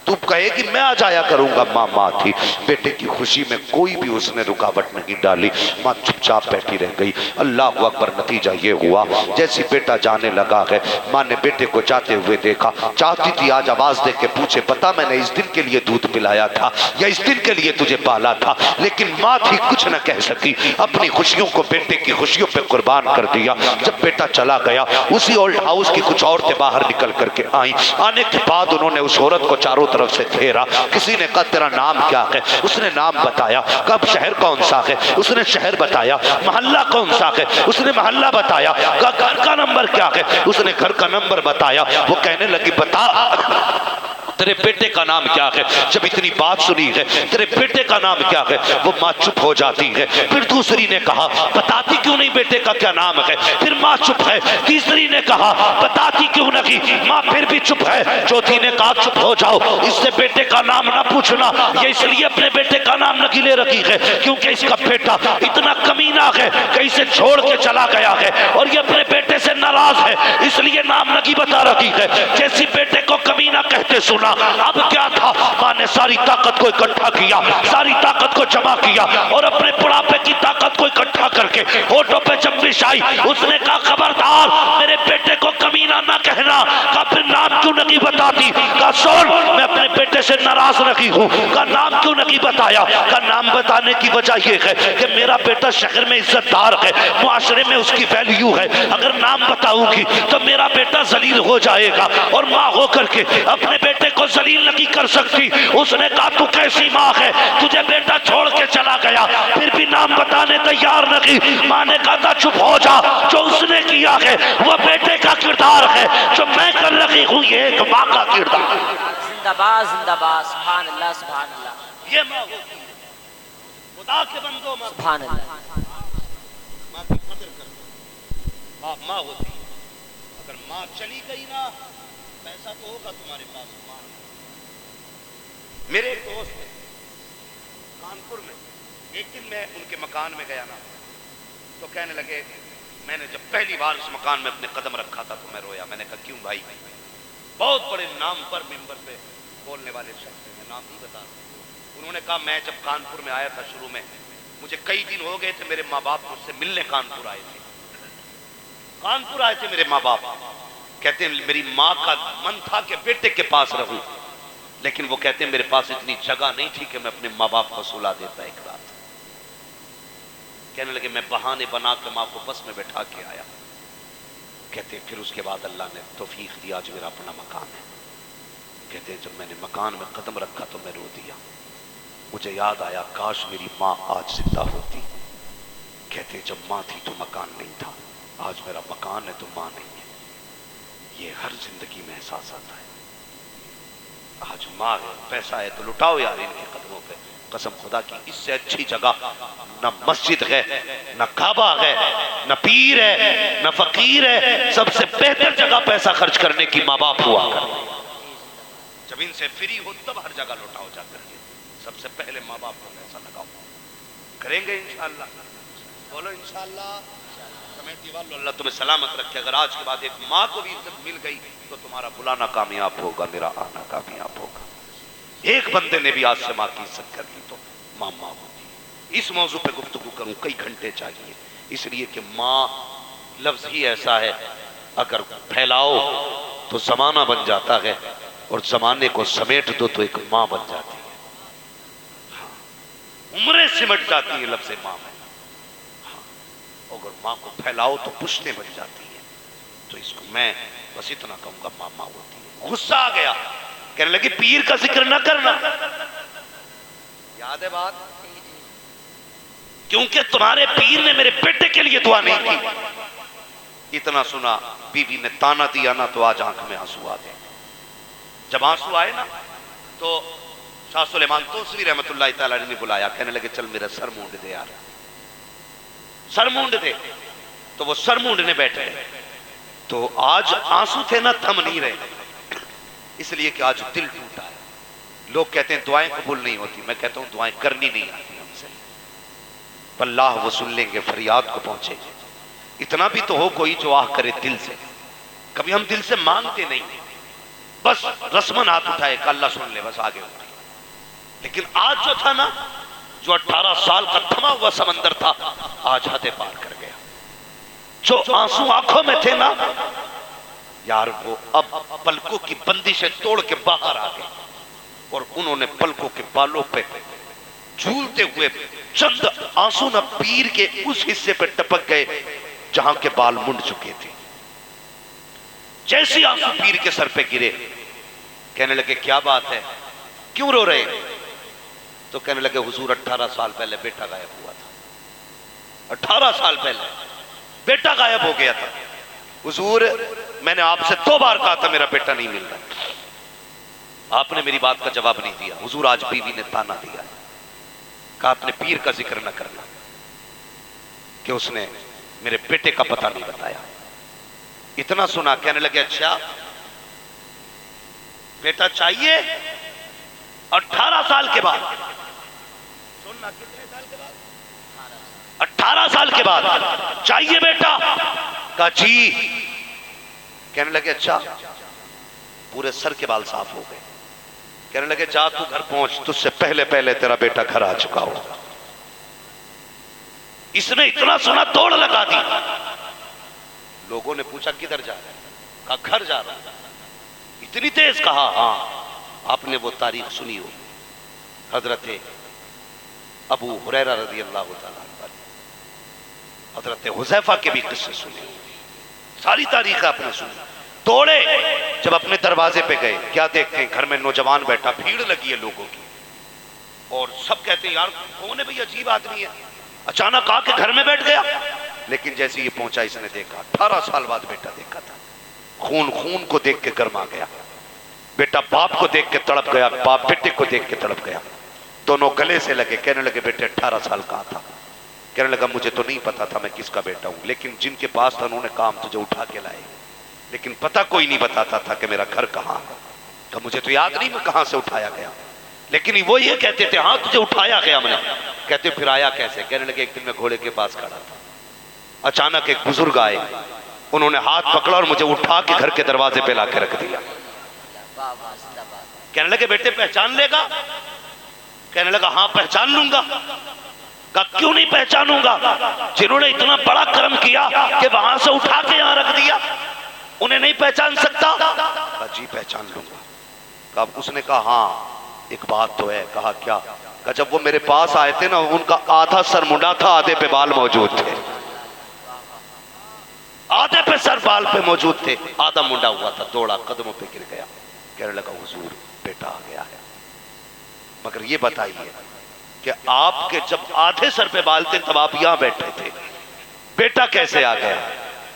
A: تو کہے گی میں آ جایا کروں گا۔ ماں تھی، بیٹے کی خوشی میں کوئی بھی اس نے رکاوٹ نہیں ڈالی، ماں چپ چاپ بیٹھی رہ گئی۔ اللہ اکبر، نتیجہ یہ ہوا جیسی بیٹا جانے لگا ہے، ماں نے بیٹے کو جاتے ہوئے دیکھا، چاہتی تھی آج آواز دے کے پوچھے پتا میں نے اس دن کے لیے دودھ پلایا تھا یا اس دن کے لیے تجھے پالا تھا، لیکن ماں تھی کچھ نہ کہہ سکی، اپنی خوشیوں کو بیٹے کی خوشیوں پہ قربان کر دیا۔ جب بیٹا چلا گیا، اسی اولڈ ہاؤس کی کچھ عورتیں باہر نکل کر کے آئیں، آنے کے بعد انہوں نے اس عورت کو چاروں طرف سے گھیرا۔ کسی نے کہا تیرا نام کیا ہے؟ اس نے نام بتایا۔ کب شہر کون سا ہے؟ اس نے شہر بتایا۔ محلہ کون سا ہے؟ اس نے محلہ بتایا۔ کہا گھر کا نمبر کیا ہے؟ اس نے گھر کا نمبر بتایا۔ وہ کہنے لگی بتا تیرے بیٹے کا نام کیا ہے؟ جب اتنی بات سنی ہے تیرے بیٹے کا نام کیا ہے، وہ ماں چپ ہو جاتی ہے۔ پھر دوسری نے کہا بتاتی کیوں نہیں بیٹے کا کیا نام ہے؟ پھر ماں چپ ہے۔ تیسری نے کہا بتاتی کیوں نہیں؟ ماں پھر بھی چپ ہے۔ چوتھی نے کہا چپ ہو جاؤ، اس سے بیٹے کا نام نہ پوچھنا، یہ اس لیے اپنے بیٹے کا نام نہ لے رکھی ہے کیونکہ اس کا بیٹا اتنا کمینہ ہے کہ اسے چھوڑ کے چلا گیا ہے اور یہ اپنے بیٹے سے ناراض ہے، اس لیے نام نہیں بتا رکھی ہے۔ جیسی بیٹے کو کمینہ کہتے سنا، اب کیا تھا، ماں نے ساری طاقت کو اکٹھا کیا، ساری طاقت کو جمع کیا اور اپنے بڑھاپے کی طاقت کو اکٹھا کر کے ہونٹوں پہ جنبش آئی۔ اس نے کہا خبردار میرے بیٹے کو کمینہ نہ کہنا۔ کہا پھر نام کیوں نہیں بتاتی؟ کہا سن میں اپنے بیٹے سے ناراض نہیں ہوں۔ کہا نام کیوں نہیں بتایا؟ کہا نام بتانے کی وجہ یہ ہے کہ میرا بیٹا شہر میں عزت دار ہے، معاشرے میں اس کی ویلیو ہے، اگر نام بتاؤں گی تو میرا بیٹا ذلیل ہو جائے گا اور ماں ہو کر کے اپنے بیٹے کو ذلیل نہیں کر سکتی۔ اس نے کہا تو کیسی ماں ہے، تجھے بیٹا چھوڑ کے چلا گیا پھر بھی نام بتانے تیار نہیں۔ ماں نے کہا تھا چپ ہو جا، جو اس نے کیا ہے وہ بیٹے کا کردار ہے، جو میں کر رہی ہوں یہ ایک ماں کا کردار ہے۔
B: زندہ باد زندہ باد، سبحان اللہ سبحان اللہ،
A: یہ ماں ہوتی ہے، خدا کے بندوں ماں
B: سبحان اللہ۔
A: ماں کی قدر کرو، ماں ہوتی ہے۔ اگر ماں چلی گئی نا، پیسہ تو ہوگا تمہارے پاس، ماں نہیں۔ میرے ایک دوست ہے کانپور میں، ایک دن میں ان کے مکان میں گیا نا تو کہنے لگے، میں نے جب پہلی بار اس مکان میں اپنے قدم رکھا تھا تو میں رویا۔ میں نے کہا کیوں بھائی؟ بہت بڑے نام پر ممبر پہ بولنے والے شخص ہیں، نام نہیں بتا سکتا۔ انہوں نے کہا میں جب کانپور میں آیا تھا شروع میں، مجھے کئی دن ہو گئے تھے، میرے ماں باپ مجھ سے ملنے کانپور آئے تھے، کانپور آئے تھے میرے ماں باپ۔ کہتے ہیں میری ماں کا من تھا کہ بیٹے کے پاس رہوں، لیکن وہ کہتے ہیں میرے پاس اتنی جگہ نہیں تھی کہ میں اپنے ماں باپ کو سلا دیتا ایک رات۔ کہنے لگے میں بہانے بنا کے ماں کو بس میں بٹھا کے آیا۔ کہتے ہیں پھر اس کے بعد اللہ نے توفیق دیا، آج میرا اپنا مکان ہے۔ کہتے ہیں جب میں نے مکان میں قدم رکھا تو میں رو دیا، مجھے یاد آیا کاش میری ماں آج زندہ ہوتی۔ کہتے ہیں جب ماں تھی تو مکان نہیں تھا، آج میرا مکان ہے تو ماں نہیں ہے۔ یہ ہر زندگی میں احساس آتا ہے۔ آج ماں ہے، پیسہ ہے تو لٹاؤ یار ان کے قدموں پہ، قسم خدا کی اس سے اچھی جگہ نہ مسجد ہے، نہ کعبہ ہے، نہ پیر ہے، نہ فقیر ہے۔ سب سے بہتر جگہ پیسہ خرچ کرنے کی ماں باپ ہوا کرتے ہیں۔ جب ان سے فری ہو تب ہر جگہ لوٹاؤ جا کر کے، سب سے پہلے ماں باپ کو پیسہ لگاؤ۔ کریں گے انشاءاللہ، بولو انشاءاللہ۔ کمیٹی والو اللہ تمہیں سلامت رکھے۔ اگر آج کے بعد ایک ماں کو بھی عزت مل گئی تو تمہارا بلانا کامیاب ہوگا، میرا آنا کامیاب ہوگا۔ ایک بندے نے بھی آج سے ماں کی عزت کر لی تو ماں ماں ہوتی ہے۔ اس موضوع پہ گفتگو کروں کئی گھنٹے چاہیے، اس لیے کہ ماں لفظ ہی ایسا ہے اگر پھیلاؤ تو زمانہ بن جاتا ہے اور زمانے کو سمیٹ دو تو ایک ماں بن جاتی ہے، عمریں سمٹ جاتی ہیں لفظ ماں میں۔ اگر ماں کو پھیلاؤ تو پشتیں بن جاتی ہیں۔ تو اس کو میں بس اتنا کہوں گا، ماں ماں ہوتی ہے۔ غصہ آ گیا، کہنے لگے پیر کا ذکر نہ کرنا، یاد ہے بات؟ کیونکہ تمہارے پیر نے میرے بیٹے کے لیے دعا نہیں کی۔ اتنا سنا، بیوی نے تانا دیا نا تو آج آنکھ میں آنسو آ گئے۔ جب آنسو آئے نا تو شاہ سلیمان توسوی رحمت اللہ تعالی نے بلایا، کہنے لگے چل میرا سر مونڈ دے یار، سر مونڈ دے۔ تو وہ سر مونڈنے بیٹھ گئے۔ تو آج آنسو تھے نہ تھم نہیں رہے، اس لیے کہ آج دل ٹوٹا ہے۔ لوگ کہتے ہیں دعائیں قبول نہیں ہوتی، میں کہتا ہوں دعائیں کرنی نہیں آتی ہم سے، اللہ وہ سن لیں گے، فریاد کو پہنچے گے۔ اتنا بھی تو ہو کوئی جو آہ کرے دل سے، کبھی ہم دل سے مانگتے نہیں، بس رسمن ہاتھ اٹھائے کہ اللہ سن لے، بس آگے اٹھائے۔ لیکن آج جو تھا نا، جو 18 سال کا تھما ہوا سمندر تھا، آج حد پار کر گیا۔ جو آنسو آنکھوں میں تھے نا یار، وہ اب پلکوں کی بندشیں توڑ کے باہر آ گئے، اور انہوں نے پلکوں کے بالوں پہ جھولتے ہوئے چند آنسو نہ پیر کے اس حصے پہ ٹپک گئے جہاں کے بال منڈ چکے تھے۔ جیسی آنسو پیر کے سر پہ گرے، کہنے لگے کیا بات ہے، کیوں رو رہے؟ تو کہنے لگے حضور 18 سال پہلے بیٹا غائب ہوا تھا، 18 سال پہلے بیٹا غائب ہو گیا تھا حضور، میں نے آپ سے 2 بار کہا تھا میرا بیٹا نہیں مل رہا، آپ نے میری بات کا جواب نہیں دیا۔ حضور آج بیوی نے تانا دیا، کہا اپنے پیر کا ذکر نہ کرنا کہ اس نے میرے بیٹے کا پتہ نہیں بتایا۔ اتنا سنا، کہنے لگے اچھا بیٹا چاہیے؟ 18 سال کے بعد، 18 سال کے بعد چاہیے بیٹا؟ کہا جی۔ کہنے لگے اچھا، پورے سر کے بال صاف ہو گئے۔ کہنے لگے جا تو گھر پہنچ، تجھ سے پہلے پہلے تیرا بیٹا گھر آ چکا ہو۔ اس نے اتنا سنا دوڑ لگا دی۔ لوگوں نے پوچھا کدھر جا رہا ہے؟ کہا گھر جا رہا ہے۔ اتنی تیز کہا ہاں، آپ نے وہ تاریخ سنی ہو، حضرت ابو ہریرہ رضی اللہ تعالیٰ عنہ، حضرت حذیفہ کے بھی قصے سنے، ساری تاریخ آپ نے سنی۔ دوڑے، جب اپنے دروازے پہ گئے، کیا دیکھتے ہیں گھر میں نوجوان بیٹھا، بھیڑ لگی ہے لوگوں کی، اور سب کہتے ہیں یار کون ہے بھئی، عجیب آدمی ہے، اچانک آ کے گھر میں بیٹھ گیا۔ لیکن جیسے یہ پہنچا، اس نے دیکھا 18 سال بعد بیٹا دیکھا تھا، خون خون کو دیکھ کے گرما گیا، بیٹا باپ کو دیکھ کے تڑپ گیا، باپ بیٹے کو دیکھ کے تڑپ گیا، دونوں گلے سے لگے۔ کہنے لگے بیٹے 18 سال کہاں تھا؟ کہنے لگا مجھے تو نہیں پتا تھا میں کس کا بیٹا ہوں، لیکن جن کے پاس تھا انہوں نے کہا تجھے اٹھا کے لائے، لیکن پتا کوئی نہیں بتاتا تھا کہ میرا گھر کہاں ہے، تو مجھے تو یاد نہیں میں کہاں سے اٹھایا گیا، لیکن وہ یہ کہتے تھے ہاں تجھے اٹھایا گیا میں نے۔ کہتے پھر آیا کیسے؟ کہنے لگے ایک دن میں گھوڑے کے پاس کھڑا تھا، اچانک ایک بزرگ آئے، انہوں نے ہاتھ پکڑا اور مجھے اٹھا کے گھر کے دروازے پہ لا کے رکھ دیا۔ کہنے لگے بیٹے پہچان لے گا؟ کہنے لگا ہاں پہچان لوں گا۔ کہا کیوں نہیں پہچانوں گا؟ جنہوں نے اتنا بڑا کرم کیا کہ وہاں سے اٹھا کے یہاں رکھ دیا، انہیں نہیں پہچان سکتا؟ کہا جی پہچان لوں گا۔ کہا اس نے کہا ہاں ایک بات تو ہے۔ کہا کیا؟ کہا جب وہ میرے پاس آئے تھے نا، ان کا آدھا سر منڈا تھا، آدھے پہ بال موجود تھے، آدھے پہ سر بال پہ موجود تھے، آدھا منڈا ہوا تھا، دوڑا قدموں پہ گر گیا۔ کہنے لگا حضور بیٹا آ گیا ہے، مگر یہ بتائیے کہ آپ کے جب آدھے سر پہ بال تھے تب آپ یہاں بیٹھے تھے، بیٹا کیسے آ گیا؟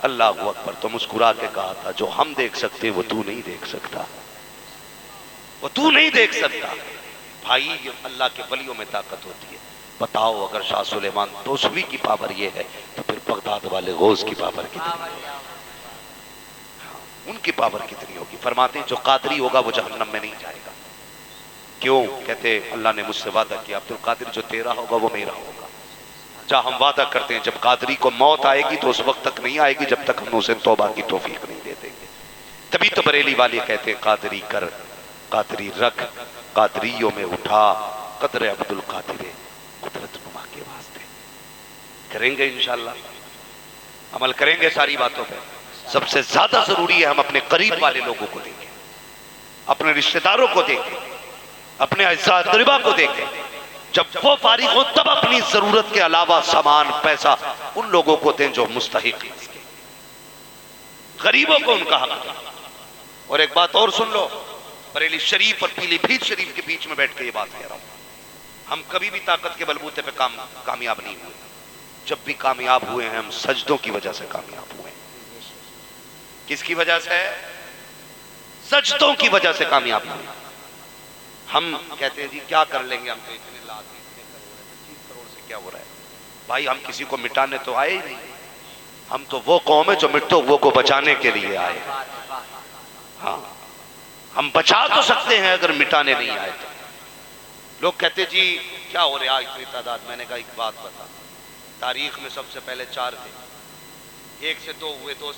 A: اللہ اکبر۔ تو مسکرا کے کہا تھا جو ہم دیکھ سکتے وہ تو نہیں دیکھ سکتا، وہ تو نہیں دیکھ سکتا۔ بھائی یہ اللہ کے ولیوں میں طاقت ہوتی ہے۔ بتاؤ اگر شاہ سلیمان توسوی کی پاور یہ ہے تو پھر بغداد والے غوث کی پاور کتنی ہے؟ ان کی پاور کتنی ہوگی؟ فرماتے ہیں جو قادری ہوگا وہ جہنم میں نہیں جائے گا۔ کیوں؟ کہتے اللہ نے مجھ سے وعدہ کیا عبد القادر جو تیرا ہوگا وہ میرا ہوگا۔ جہاں ہم وعدہ کرتے ہیں جب قادری کو موت آئے گی تو اس وقت تک نہیں آئے گی جب تک ہم اسے توبہ کی توفیق نہیں دے دیں گے۔ تبھی تو بریلی والے کہتے ہیں قادری کر، قادری رکھ، قادریوں میں اٹھا، قدر عبد القادر قدرت نما کے واسطے۔ کریں گے انشاءاللہ، عمل کریں گے ساری باتوں پہ۔ سب سے زیادہ ضروری ہے ہم اپنے قریب والے لوگوں کو دیکھیں، اپنے رشتہ داروں کو دیکھیں، اپنے اعزاء اقربا کو دیکھیں۔ جب وہ فارغ ہو تب اپنی ضرورت کے علاوہ سامان پیسہ ان لوگوں کو دیں جو مستحق ہیں، اس کے غریبوں کو ان کا حق دیں۔ اور ایک بات اور سن لو، بریلی شریف اور پیلی بھیت شریف کے بیچ میں بیٹھ کے یہ بات کہہ رہا ہوں، ہم کبھی بھی طاقت کے بلبوتے پہ کامیاب نہیں ہوئے۔ جب بھی کامیاب ہوئے ہیں ہم سجدوں کی وجہ سے کامیاب ہوئے ہیں۔ کس کی وجہ سے؟ سجدوں کی وجہ سے کامیاب ہوئے۔ ہم کہتے ہیں جی کیا کر لیں گے، ہم تو اتنے لاکھ اتنے کروڑ ہیں، 25 کروڑ سے کیا ہو رہا ہے؟ بھائی ہم کسی کو مٹانے تو آئے ہی نہیں، ہم تو وہ قوم ہے جو مٹو وہ کو بچانے کے لیے آئے۔ ہاں ہم بچا تو سکتے ہیں اگر مٹانے نہیں آئے تو۔ لوگ کہتے جی کیا ہو رہا ہے اتنی تعداد، میں نے کہا ایک بات بتا، تاریخ میں سب سے پہلے 4 تھے، 1 سے 2 ہوئے، 2